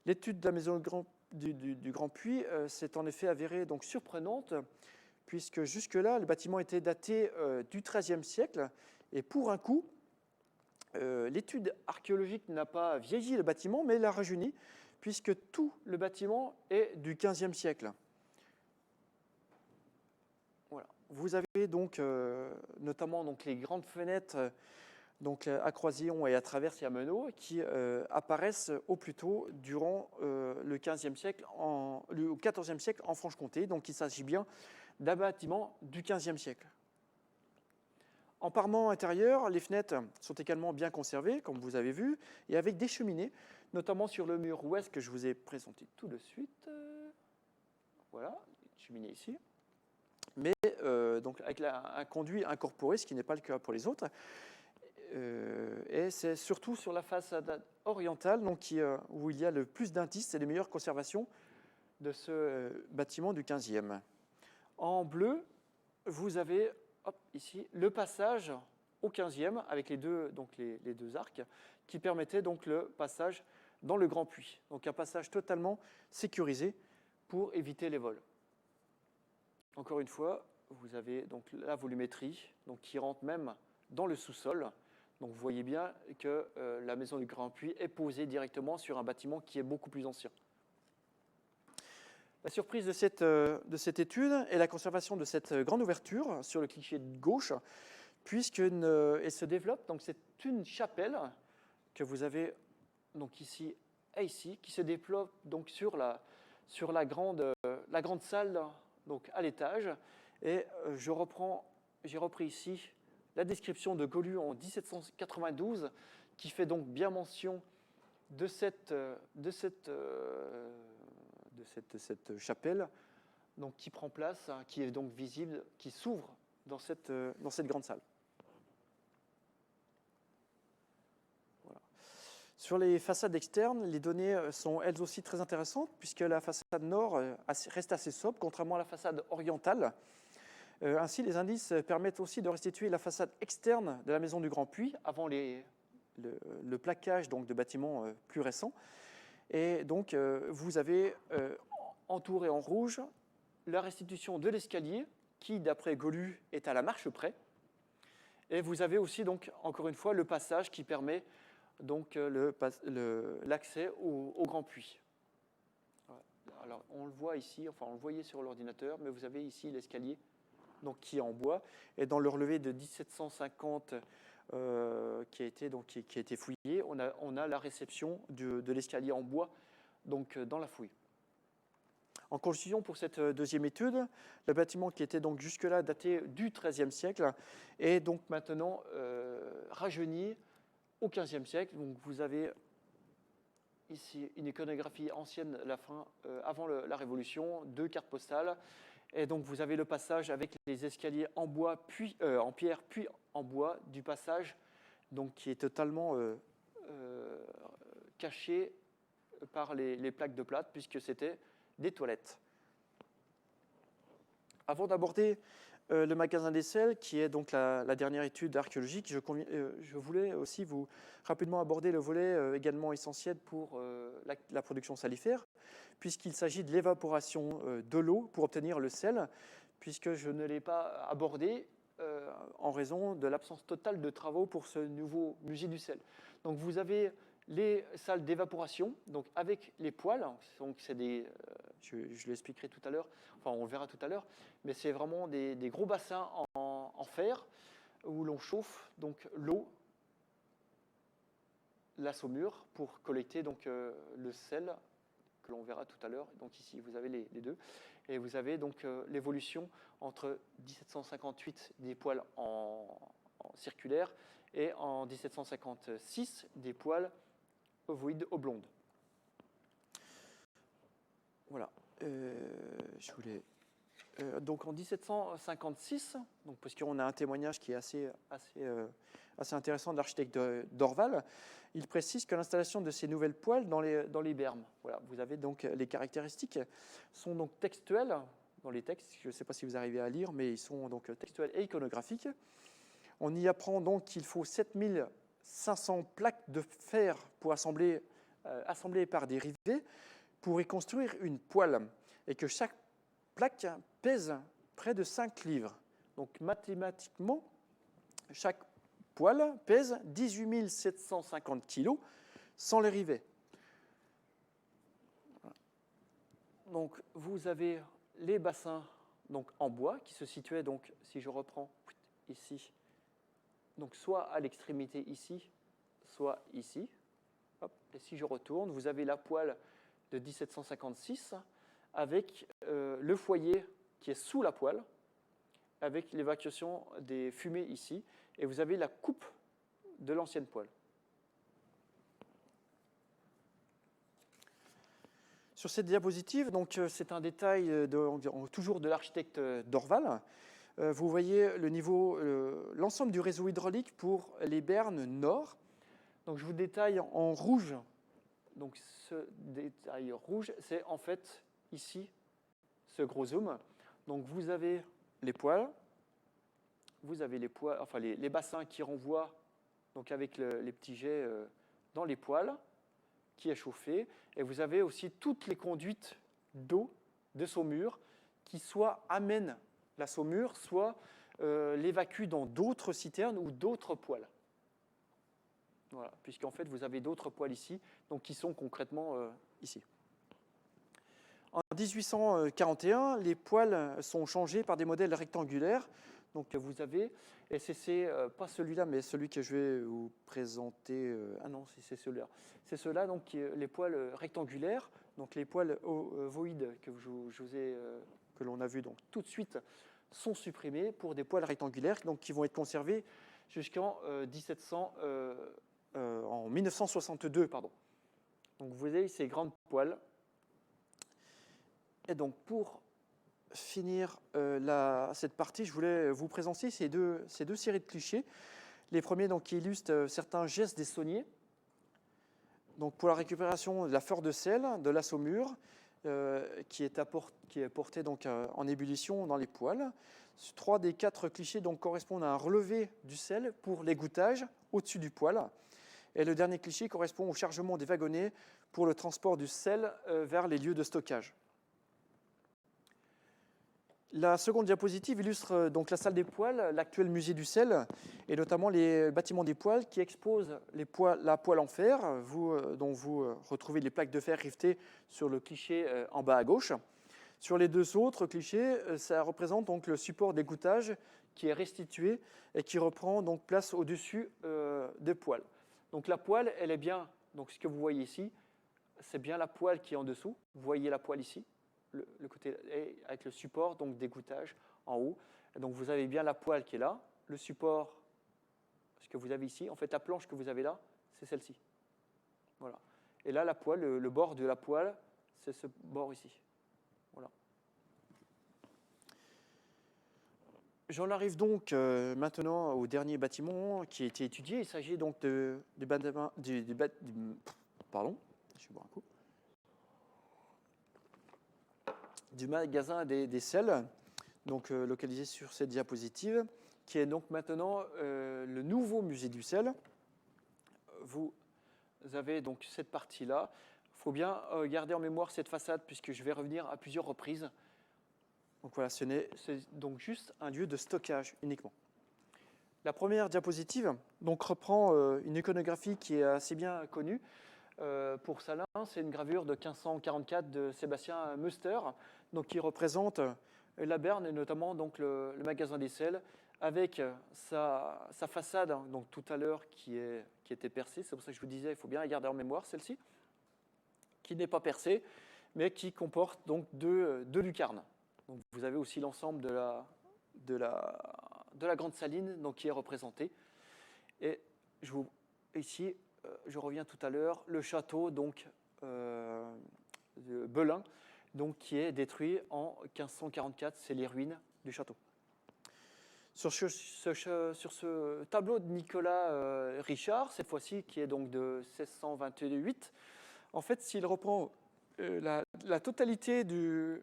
L'étude de la maison du Grand Puy s'est en effet avérée donc, surprenante, puisque jusque-là, le bâtiment était daté du XIIIe siècle, et pour un coup, l'étude archéologique n'a pas vieilli le bâtiment, mais l'a rajeuni, puisque tout le bâtiment est du XVe siècle. Voilà. Vous avez donc notamment donc, les grandes fenêtres donc, à croisillon et à traverse et à meneaux qui apparaissent au plus tôt durant le XVe siècle, le XIVe siècle en Franche-Comté. Donc il s'agit bien d'un bâtiment du XVe siècle. En parement intérieur, les fenêtres sont également bien conservées, comme vous avez vu, et avec des cheminées, notamment sur le mur ouest que je vous ai présenté tout de suite. Voilà, une cheminée ici. Mais donc avec un conduit incorporé, ce qui n'est pas le cas pour les autres. Et c'est surtout sur la façade orientale donc, où il y a le plus d'indices et les meilleures conservations de ce bâtiment du 15e. En bleu, vous avez ici le passage au 15e avec les deux arcs qui permettaient donc le passage dans le Grand Puy. Donc un passage totalement sécurisé pour éviter les vols. Encore une fois, vous avez donc la volumétrie donc, qui rentre même dans le sous-sol. Donc vous voyez bien que la maison du Grand Puy est posée directement sur un bâtiment qui est beaucoup plus ancien. La surprise de cette étude est la conservation de cette grande ouverture sur le cliché de gauche, puisqu'elle se développe. Donc c'est une chapelle que vous avez donc ici et ici, qui se développe donc sur la grande salle donc à l'étage. Et j'ai repris ici la description de Golu en 1792, qui fait donc bien mention de cette chapelle donc, qui prend place, qui est donc visible, qui s'ouvre dans cette grande salle. Voilà. Sur les façades externes, les données sont elles aussi très intéressantes, puisque la façade nord reste assez sobre, contrairement à la façade orientale. Ainsi, les indices permettent aussi de restituer la façade externe de la maison du Grand Puy avant le plaquage donc, de bâtiments plus récents. Et donc, vous avez entouré en rouge la restitution de l'escalier qui, d'après Golu, est à la marche près. Et vous avez aussi, donc, encore une fois, le passage qui permet donc, l'accès au Grand Puy. Alors, on le voit ici, enfin, on le voyait sur l'ordinateur, mais vous avez ici l'escalier donc, qui est en bois. Et dans le relevé de 1750 qui a été fouillé, on a la réception de l'escalier en bois donc, dans la fouille. En conclusion, pour cette deuxième étude, le bâtiment qui était donc jusque-là daté du XIIIe siècle est donc maintenant rajeuni au XVe siècle. Donc vous avez ici une iconographie ancienne, avant la Révolution, 2 cartes postales. Et donc vous avez le passage avec les escaliers en bois, puis en pierre, puis en bois, du passage donc, qui est totalement caché par les plaques de plâtre, puisque c'était des toilettes. Avant d'aborder le magasin des sels, qui est donc la dernière étude archéologique, je voulais aussi vous rapidement aborder le volet également essentiel pour la production salifère, puisqu'il s'agit de l'évaporation de l'eau pour obtenir le sel, puisque je ne l'ai pas abordé en raison de l'absence totale de travaux pour ce nouveau musée du sel. Donc vous avez les salles d'évaporation, donc avec les poêles, donc c'est je l'expliquerai tout à l'heure, enfin on le verra tout à l'heure, mais c'est vraiment des gros bassins en fer où l'on chauffe donc l'eau, la saumure pour collecter donc le sel que l'on verra tout à l'heure. Donc ici vous avez les deux, et vous avez donc l'évolution entre 1758 des poêles en circulaire et en 1756 des poêles ovoïdes oblongues. Voilà. Donc en 1756, donc parce qu'on a un témoignage qui est assez intéressant de l'architecte Dorval, il précise que l'installation de ces nouvelles poêles dans les bermes, voilà, vous avez donc les caractéristiques, sont donc textuelles dans les textes, je ne sais pas si vous arrivez à lire, mais ils sont donc textuels et iconographiques. On y apprend donc qu'il faut 7500 plaques de fer pour assemblées par des rivets pour y construire une poêle, et que chaque plaque pèse près de 5 livres. Donc mathématiquement, chaque poêle pèse 18 750 kg sans les rivets. Donc vous avez les bassins donc, en bois qui se situaient, donc, si je reprends ici, donc soit à l'extrémité ici, soit ici. Hop, et si je retourne, vous avez la poêle de 1756 avec le foyer qui est sous la poêle, avec l'évacuation des fumées ici, et vous avez la coupe de l'ancienne poêle. Sur cette diapositive, donc, c'est un détail toujours de l'architecte Dorval. Vous voyez l'ensemble du réseau hydraulique pour les bernes nord. Donc, je vous détaille en rouge. Donc, ce détail rouge, c'est en fait ici ce gros zoom. Donc, vous avez les poêles, enfin les bassins qui renvoient donc avec les petits jets dans les poêles, qui est chauffé, et vous avez aussi toutes les conduites d'eau, de saumure, qui soit amènent la saumure, soit l'évacuent dans d'autres citernes ou d'autres poêles. Voilà, puisqu'en fait vous avez d'autres poêles ici, donc qui sont concrètement ici. En 1841, les poêles sont changés par des modèles rectangulaires. Donc vous avez, et c'est pas celui-là, mais celui que je vais vous présenter. Ah non, c'est celui-là. C'est ceux-là, donc les poêles rectangulaires, donc les poêles ovoïdes que l'on a vu donc tout de suite sont supprimés pour des poêles rectangulaires, donc qui vont être conservés jusqu'en 1962, pardon. Donc vous voyez ces grandes poêles. Et donc pour finir cette partie, je voulais vous présenter ces deux séries de clichés. Les premiers donc, qui illustrent certains gestes des sauniers. Donc pour la récupération de la fleur de sel, de la saumure, qui est portée donc, en ébullition dans les poêles. 3 des 4 clichés donc, correspondent à un relevé du sel pour l'égouttage au-dessus du poêle. Et le dernier cliché correspond au chargement des wagonnets pour le transport du sel vers les lieux de stockage. La seconde diapositive illustre donc la salle des poêles, l'actuel musée du sel, et notamment les bâtiments des poêles qui exposent la poêle en fer, dont vous retrouvez les plaques de fer rivetées sur le cliché en bas à gauche. Sur les 2 autres clichés, ça représente donc le support d'égouttage qui est restitué et qui reprend donc place au-dessus des poêles. Donc la poêle, elle est bien, donc ce que vous voyez ici, c'est bien la poêle qui est en dessous. Vous voyez la poêle ici. Le côté avec le support donc d'égouttage en haut. Et donc vous avez bien la poêle qui est là, le support, ce que vous avez ici. En fait, la planche que vous avez là, c'est celle-ci. Voilà. Et là, la poêle, le bord de la poêle, c'est ce bord ici. Voilà. J'en arrive donc maintenant au dernier bâtiment qui a été étudié. Il s'agit donc pardon, je vais boire un coup. Du magasin des sels, donc localisé sur cette diapositive, qui est donc maintenant le nouveau musée du sel. Vous avez donc cette partie-là. Il faut bien garder en mémoire cette façade, puisque je vais revenir à plusieurs reprises. Donc voilà, c'est donc juste un lieu de stockage uniquement. La première diapositive donc, reprend une iconographie qui est assez bien connue. Pour Salins, c'est une gravure de 1544 de Sébastien Muster, donc qui représente la Berne et notamment donc le magasin des sels avec sa façade, donc tout à l'heure qui était percée. C'est pour ça que je vous disais, il faut bien la garder en mémoire celle-ci, qui n'est pas percée, mais qui comporte donc deux lucarnes. Donc vous avez aussi l'ensemble de la grande saline donc qui est représentée. Et ici, je reviens tout à l'heure, le château donc, de Belin, donc, qui est détruit en 1544, c'est les ruines du château. Sur ce tableau de Nicolas Richard, cette fois-ci qui est donc de 1628, en fait, s'il reprend la totalité de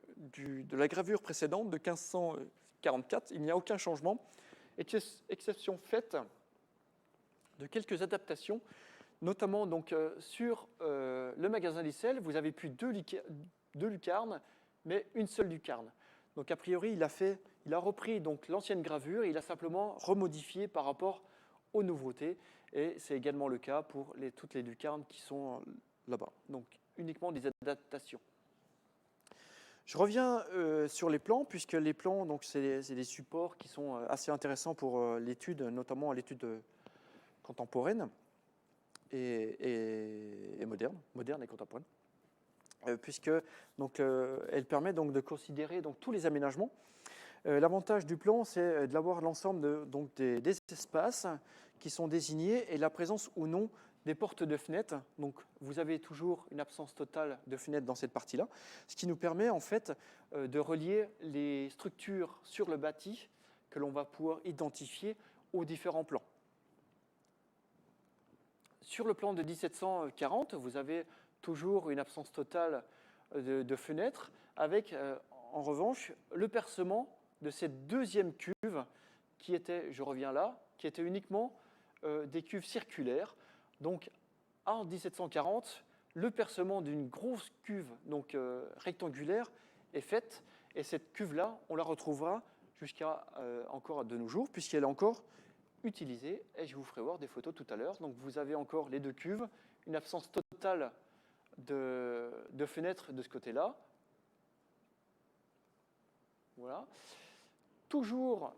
la gravure précédente de 1544, il n'y a aucun changement, exception faite de quelques adaptations. Notamment donc, sur le magasin des sels, vous avez plus deux lucarnes, mais une seule lucarne. Donc a priori, il a repris donc l'ancienne gravure et il a simplement remodifié par rapport aux nouveautés. Et c'est également le cas pour toutes les lucarnes qui sont là-bas. Donc uniquement des adaptations. Je reviens sur les plans, puisque les plans, donc, c'est des supports qui sont assez intéressants pour l'étude, notamment l'étude contemporaine. Et moderne et contemporaine, puisque donc, elle permet donc de considérer donc, tous les aménagements. L'avantage du plan, c'est d'avoir l'ensemble des espaces qui sont désignés et la présence ou non des portes de fenêtres. Donc, vous avez toujours une absence totale de fenêtres dans cette partie-là, ce qui nous permet en fait de relier les structures sur le bâti que l'on va pouvoir identifier aux différents plans. Sur le plan de 1740, vous avez toujours une absence totale de fenêtres, avec en revanche le percement de cette deuxième cuve qui était, je reviens là, qui était uniquement des cuves circulaires. Donc en 1740, le percement d'une grosse cuve donc, rectangulaire est fait, et cette cuve-là, on la retrouvera jusqu'à encore de nos jours, puisqu'elle est encore utilisée, et je vous ferai voir des photos tout à l'heure. Donc vous avez encore les deux cuves, une absence totale de fenêtres de ce côté-là, Voilà. Toujours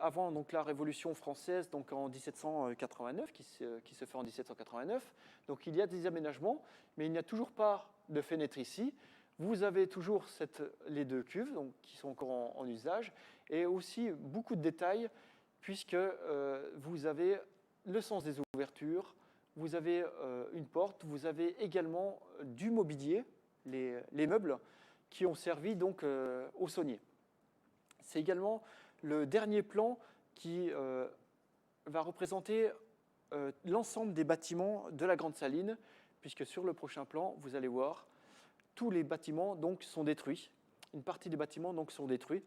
avant donc, la Révolution française, donc en 1789, qui se fait en 1789, donc il y a des aménagements, mais il n'y a toujours pas de fenêtre ici. Vous avez toujours les deux cuves donc, qui sont encore en usage, et aussi beaucoup de détails, puisque vous avez le sens des ouvertures, vous avez une porte, vous avez également du mobilier, les meubles, qui ont servi donc aux sauniers. C'est également le dernier plan qui va représenter l'ensemble des bâtiments de la Grande Saline, puisque sur le prochain plan, vous allez voir, tous les bâtiments donc, sont détruits. Une partie des bâtiments donc, sont détruits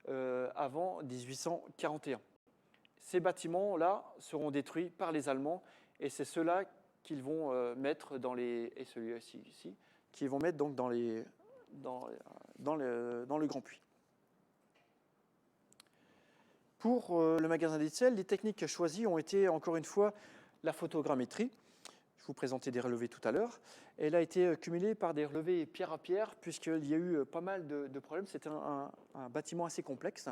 avant 1841. Ces bâtiments-là seront détruits par les Allemands, et c'est ceux-là qu'ils vont mettre dans les... et celui-ci ici, qu'ils vont mettre donc dans le Grand Puy. Pour le magasin d'Hetzel, les techniques choisies ont été, encore une fois, la photogrammétrie. Je vous présentais des relevés tout à l'heure. Elle a été cumulée par des relevés pierre à pierre, puisqu'il y a eu pas mal de problèmes. C'était un bâtiment assez complexe,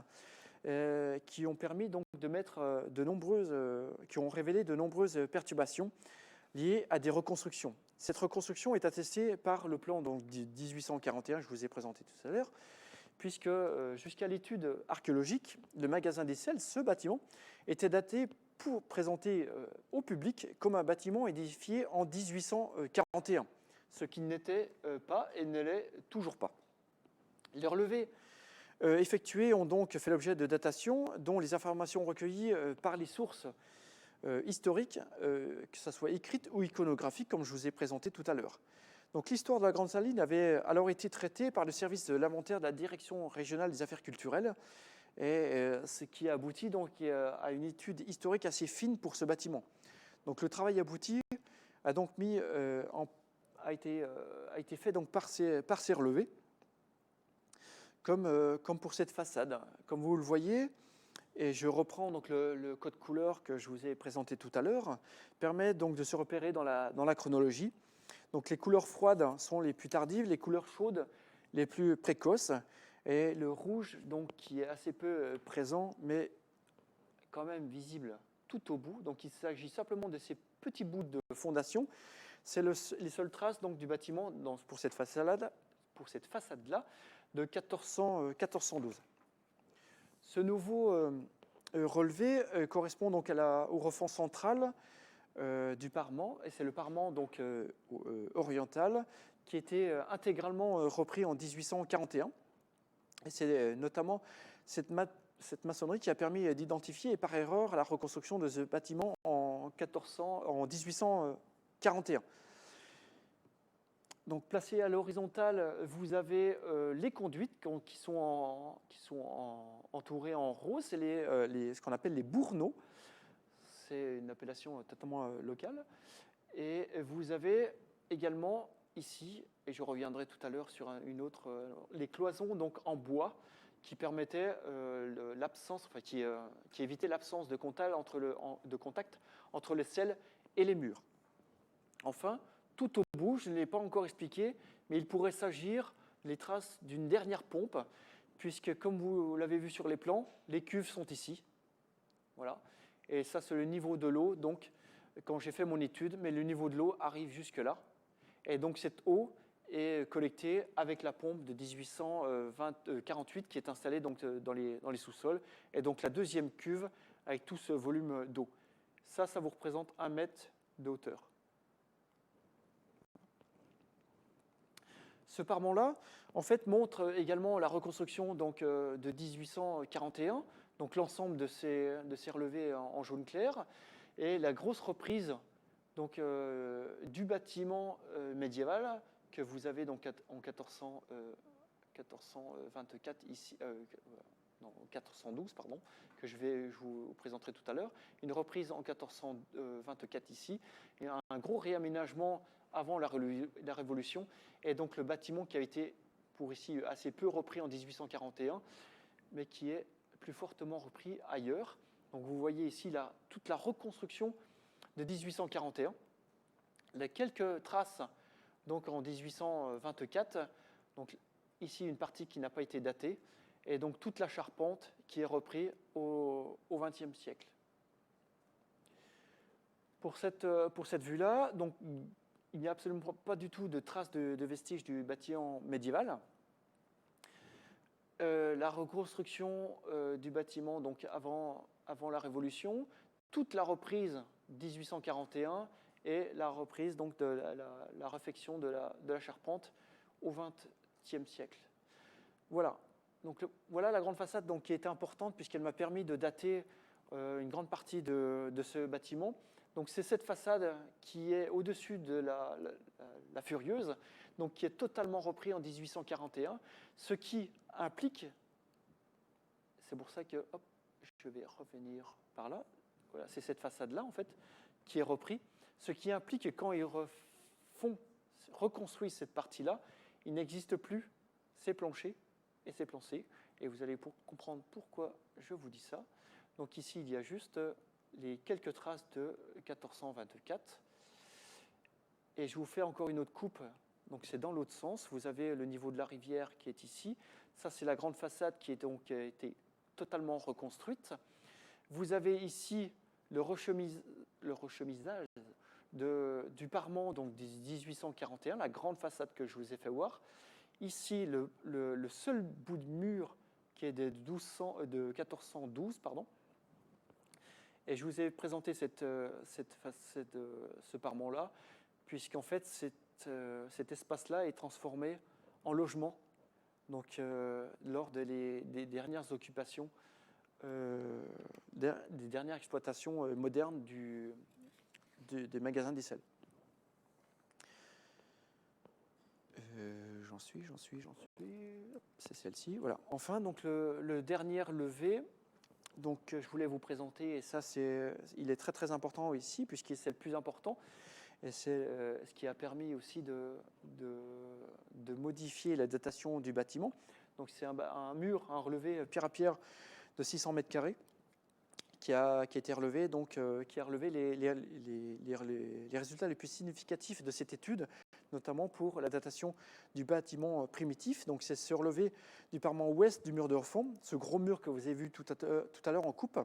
qui ont permis donc de mettre qui ont révélé de nombreuses perturbations liées à des reconstructions. Cette reconstruction est attestée par le plan donc, de 1841, je vous ai présenté tout à l'heure, puisque jusqu'à l'étude archéologique, le magasin d'Hetzel, ce bâtiment, était daté pour présenter au public comme un bâtiment édifié en 1841, ce qui n'était pas et ne l'est toujours pas. Les relevés effectués ont donc fait l'objet de datations dont les informations recueillies par les sources historiques, que ce soit écrites ou iconographiques, comme je vous ai présenté tout à l'heure. Donc, l'histoire de la Grande Saline avait alors été traitée par le service de l'inventaire de la Direction régionale des affaires culturelles, et ce qui a abouti donc, à une étude historique assez fine pour ce bâtiment. Donc, le travail abouti a donc a été fait donc, par ces relevés, comme pour cette façade. Comme vous le voyez, et je reprends donc le code couleur que je vous ai présenté tout à l'heure, permet donc de se repérer dans la chronologie. Donc les couleurs froides sont les plus tardives, les couleurs chaudes les plus précoces, et le rouge donc qui est assez peu présent, mais quand même visible tout au bout. Donc il s'agit simplement de ces petits bouts de fondation. C'est les seules traces donc du bâtiment pour cette façade-là de 1412. Ce nouveau relevé correspond donc au refend central du parement, et c'est le parement donc, oriental qui était intégralement repris en 1841. Et c'est notamment cette maçonnerie qui a permis d'identifier, et par erreur, la reconstruction de ce bâtiment en 1841. Donc, placé à l'horizontale, vous avez les conduites qui sont entourées en rose, c'est ce qu'on appelle les bourneaux. C'est une appellation totalement locale. Et vous avez également ici, et je reviendrai tout à l'heure sur une autre, les cloisons donc en bois qui permettaient qui évitaient l'absence de contact entre les selles et les murs. Enfin, tout au bout, je ne l'ai pas encore expliqué, mais il pourrait s'agir des traces d'une dernière pompe, puisque comme vous l'avez vu sur les plans, les cuves sont ici. Voilà. Et ça, c'est le niveau de l'eau, donc, quand j'ai fait mon étude, mais le niveau de l'eau arrive jusque-là. Et donc, cette eau est collectée avec la pompe de 1848 qui est installée donc, dans les sous-sols. Et donc, la deuxième cuve avec tout ce volume d'eau. Ça vous représente 1 mètre de hauteur. Ce parement-là, en fait, montre également la reconstruction donc, de 1841, donc l'ensemble de ces relevés en jaune clair, et la grosse reprise donc, du bâtiment médiéval que vous avez donc en 1424 ici, 1412 pardon, que je vous présenterai tout à l'heure, une reprise en 1424 ici, et un gros réaménagement avant la Révolution, et donc le bâtiment qui a été pour ici assez peu repris en 1841, mais qui est plus fortement repris ailleurs. Donc vous voyez ici toute la reconstruction de 1841. Il y a quelques traces donc en 1824, donc ici une partie qui n'a pas été datée, et donc toute la charpente qui est reprise au XXe siècle. Pour cette vue-là, donc, il n'y a absolument pas du tout de traces de vestiges du bâtiment médiéval. La reconstruction du bâtiment donc avant la Révolution, toute la reprise 1841 et la reprise donc de la réfection de la charpente au XXe siècle. Voilà. Donc voilà la grande façade donc, qui était importante puisqu'elle m'a permis de dater une grande partie de ce bâtiment. Donc c'est cette façade qui est au-dessus de la Furieuse, donc qui est totalement reprise en 1841, ce qui implique, c'est pour ça que, hop, je vais revenir par là, voilà, c'est cette façade-là en fait qui est reprise, ce qui implique que quand ils reconstruisent cette partie-là, il n'existe plus ces planchers et ces planchers, et vous allez comprendre pourquoi je vous dis ça. Donc ici, il y a juste les quelques traces de 1424. Et je vous fais encore une autre coupe. Donc c'est dans l'autre sens. Vous avez le niveau de la rivière qui est ici. Ça, c'est la grande façade qui a été totalement reconstruite. Vous avez ici le rechemisage du parement donc 1841, la grande façade que je vous ai fait voir. Ici, le seul bout de mur qui est de 1412, pardon. Et je vous ai présenté ce parement-là, puisqu'en fait, cet espace-là est transformé en logement, donc lors des dernières occupations, des dernières exploitations modernes des magasins d'Issel. J'en suis. C'est celle-ci, voilà. Enfin, donc le dernier levé. Donc, je voulais vous présenter, et ça, il est très très important ici, puisque c'est le plus important, et c'est ce qui a permis aussi de modifier la datation du bâtiment. Donc, c'est un mur, un relevé pierre à pierre de 600 mètres carrés, qui a été relevé, donc qui a relevé les résultats les plus significatifs de cette étude, notamment pour la datation du bâtiment primitif. Donc c'est ce relevé du parement ouest du mur de refond, ce gros mur que vous avez vu tout à l'heure en coupe,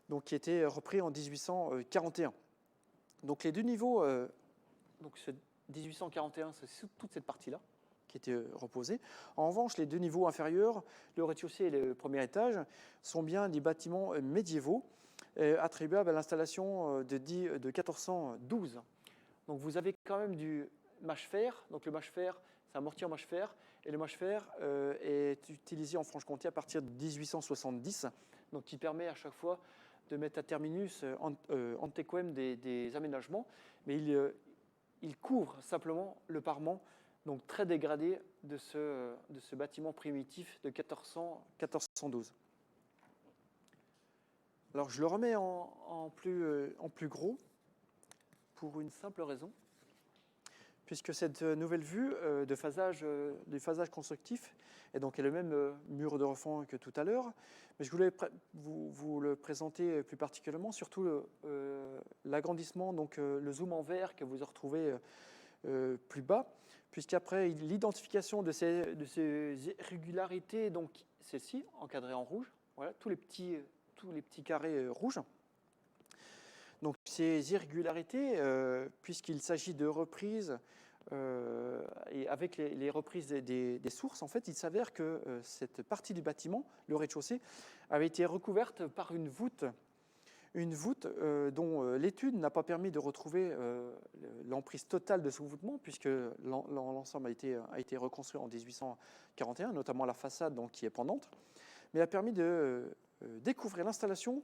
donc qui a été repris en 1841. Donc les deux niveaux, donc 1841, c'est toute cette partie-là qui était reposée. En revanche, les deux niveaux inférieurs, le rez-de-chaussée et le premier étage, sont bien des bâtiments médiévaux attribuables à l'installation de 1412. Donc vous avez quand même du mâche-fer. Donc le mâche-fer, c'est un mortier en mâche-fer. Et le mâche-fer est utilisé en Franche-Comté à partir de 1870, donc qui permet à chaque fois de mettre à terminus antequem des aménagements. Mais il couvre simplement le parement, donc très dégradé de ce bâtiment primitif de 1412. Alors je le remets en plus gros pour une simple raison, puisque cette nouvelle vue du phasage constructif est donc le même mur de refend que tout à l'heure, mais je voulais vous le présenter plus particulièrement, surtout l'agrandissement, donc le zoom en vert que vous retrouvez plus bas, puisqu'après l'identification de ces irrégularités, donc celle-ci, encadrée en rouge, voilà, tous les petits carrés rouges. Donc ces irrégularités, puisqu'il s'agit de reprises, et avec les reprises des sources, en fait, il s'avère que cette partie du bâtiment, le rez-de-chaussée, avait été recouverte par une voûte dont l'étude n'a pas permis de retrouver l'emprise totale de ce voûtement, puisque l'ensemble a été reconstruit en 1841, notamment la façade donc, qui est pendante, mais a permis de découvrir l'installation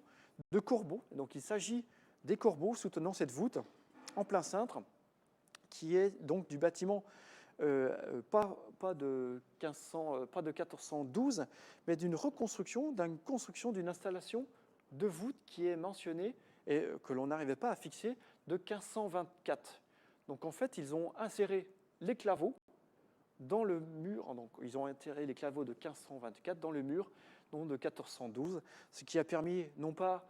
de corbeaux. Donc il s'agit des corbeaux soutenant cette voûte en plein cintre, qui est donc du bâtiment pas de 1412, mais d'une construction d'une installation de voûte qui est mentionnée et que l'on n'arrivait pas à fixer de 1524. Donc en fait, ils ont inséré les claveaux dans le mur, donc ils ont inséré les claveaux de 1524 dans le mur donc de 1412, ce qui a permis non pas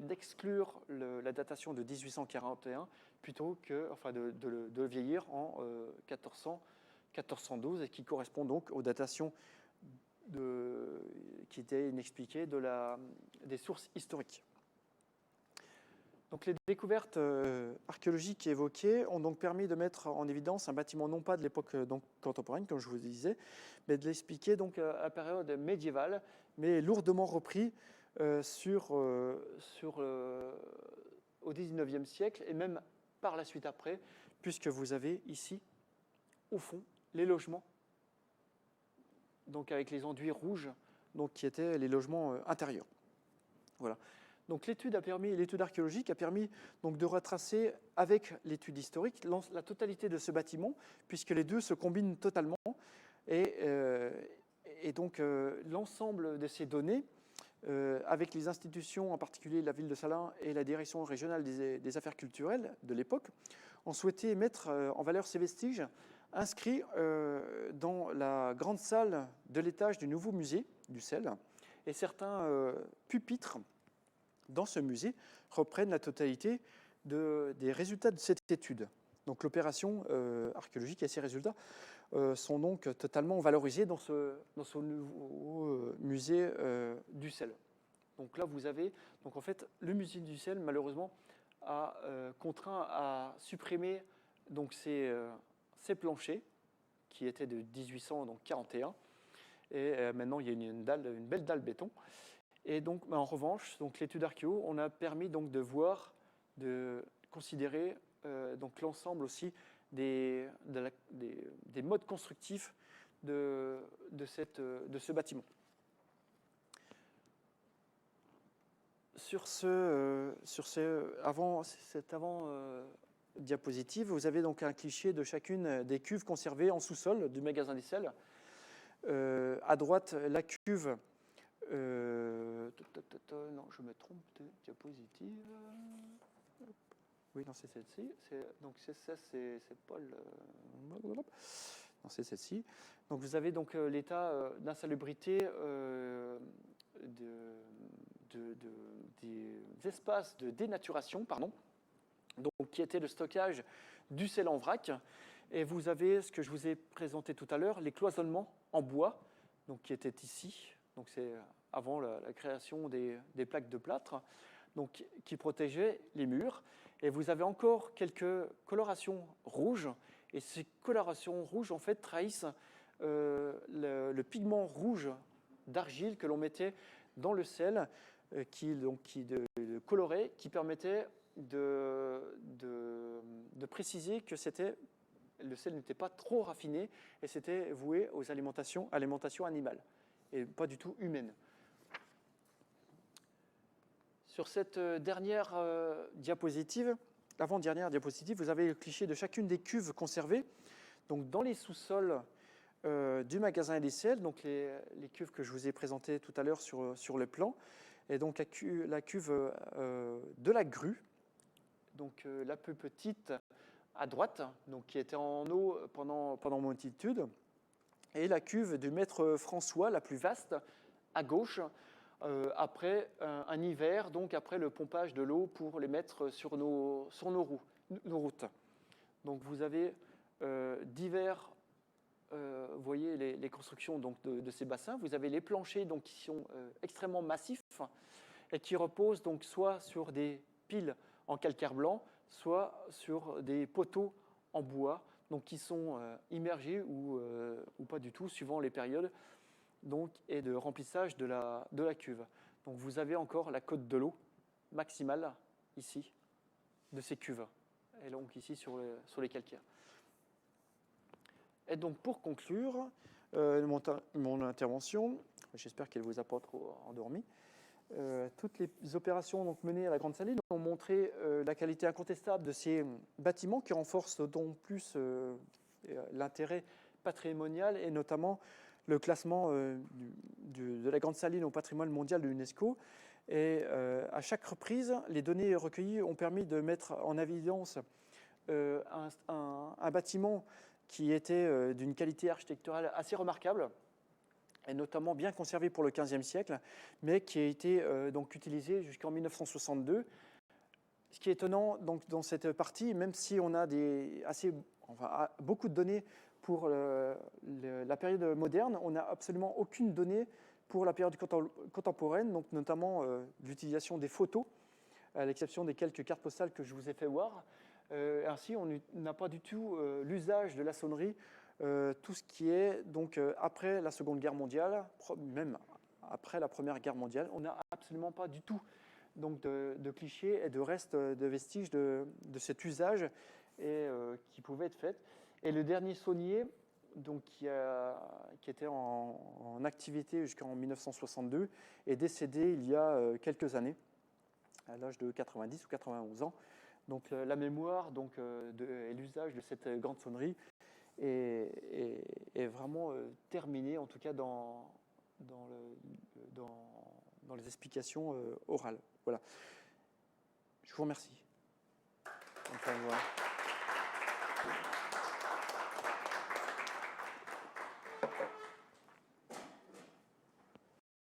d'exclure la datation de 1841 plutôt que de le vieillir en 1441. 1412, et qui correspond donc aux datations qui étaient inexpliquées des sources historiques. Donc les découvertes archéologiques évoquées ont donc permis de mettre en évidence un bâtiment non pas de l'époque contemporaine, comme je vous le disais, mais de l'expliquer donc à la période médiévale, mais lourdement repris au XIXe siècle et même par la suite après, puisque vous avez ici, au fond, les logements, donc avec les enduits rouges, donc qui étaient les logements intérieurs. Voilà. Donc l'étude archéologique a permis donc de retracer avec l'étude historique la totalité de ce bâtiment, puisque les deux se combinent totalement. Et donc l'ensemble de ces données, avec les institutions, en particulier la ville de Salins et la direction régionale des affaires culturelles de l'époque, ont souhaité mettre en valeur ces vestiges inscrits dans la grande salle de l'étage du nouveau musée du sel. Et certains pupitres dans ce musée reprennent la totalité des résultats de cette étude. Donc l'opération archéologique et ses résultats sont donc totalement valorisés dans ce nouveau musée du sel. Donc là, vous avez, donc en fait, le musée du sel, malheureusement, a contraint à supprimer donc ces planchers qui étaient de 1841. Et maintenant, il y a une belle dalle béton. Et donc, en revanche, donc l'étude archéo, on a permis donc de voir, de considérer donc l'ensemble aussi des modes constructifs de ce bâtiment. Sur cette diapositive, vous avez donc un cliché de chacune des cuves conservées en sous-sol du magasin des sels. À droite, la cuve. Non, je me trompe de diapositive. Oui, non, c'est celle-ci. Donc c'est pas le. Non, c'est celle-ci. Donc vous avez donc l'état d'insalubrité des espaces de dénaturation, donc qui était le stockage du sel en vrac. Et vous avez ce que je vous ai présenté tout à l'heure, les cloisonnements en bois, donc qui étaient ici. Donc c'est avant la création des plaques de plâtre, donc qui protégeaient les murs. Et vous avez encore quelques colorations rouges. Et ces colorations rouges, en fait, trahissent le pigment rouge d'argile que l'on mettait dans le sel, qui colorait, qui permettait de préciser que le sel n'était pas trop raffiné et c'était voué à l'alimentation animale et pas du tout humaine. Sur cette dernière diapositive, l'avant-dernière diapositive, vous avez le cliché de chacune des cuves conservées. Donc dans les sous-sols du magasin des sels, donc les cuves que je vous ai présentées tout à l'heure sur le plan, et donc la cuve de la grue, donc la plus petite à droite, donc qui était en eau pendant mon étude, et la cuve du maître François, la plus vaste, à gauche, après un hiver, donc après le pompage de l'eau pour les mettre sur nos routes. Donc vous avez divers, vous voyez les constructions donc, de ces bassins. Vous avez les planchers donc, qui sont extrêmement massifs et qui reposent donc soit sur des piles en calcaire blanc, soit sur des poteaux en bois, donc qui sont immergés ou pas du tout, suivant les périodes, donc, et de remplissage de la cuve. Donc vous avez encore la cote de l'eau maximale, ici, de ces cuves, et donc ici sur les calcaires. Et donc pour conclure mon intervention, j'espère qu'elle ne vous a pas trop endormi, toutes les opérations donc, menées à la Grande Saline ont montré la qualité incontestable de ces bâtiments qui renforcent d'autant plus l'intérêt patrimonial et notamment le classement de la Grande Saline au patrimoine mondial de l'UNESCO. Et à chaque reprise, les données recueillies ont permis de mettre en évidence un bâtiment qui était d'une qualité architecturale assez remarquable, et notamment bien conservé pour le XVe siècle, mais qui a été donc utilisé jusqu'en 1962. Ce qui est étonnant donc, dans cette partie, même si on a beaucoup de données pour la période moderne, on n'a absolument aucune donnée pour la période contemporaine, donc notamment l'utilisation des photos, à l'exception des quelques cartes postales que je vous ai fait voir. Ainsi, on n'a pas du tout l'usage de la sonnerie, tout ce qui est donc après la Seconde Guerre mondiale, même après la Première Guerre mondiale, on n'a absolument pas du tout donc de clichés et de restes, de vestiges de cet usage qui pouvait être fait. Et le dernier saunier, donc, qui était en activité jusqu'en 1962, est décédé il y a quelques années, à l'âge de 90 ou 91 ans. Donc la mémoire et l'usage de cette grande sonnerie est vraiment terminé, en tout cas dans les explications orales. Voilà. Je vous remercie. Enfin, voilà.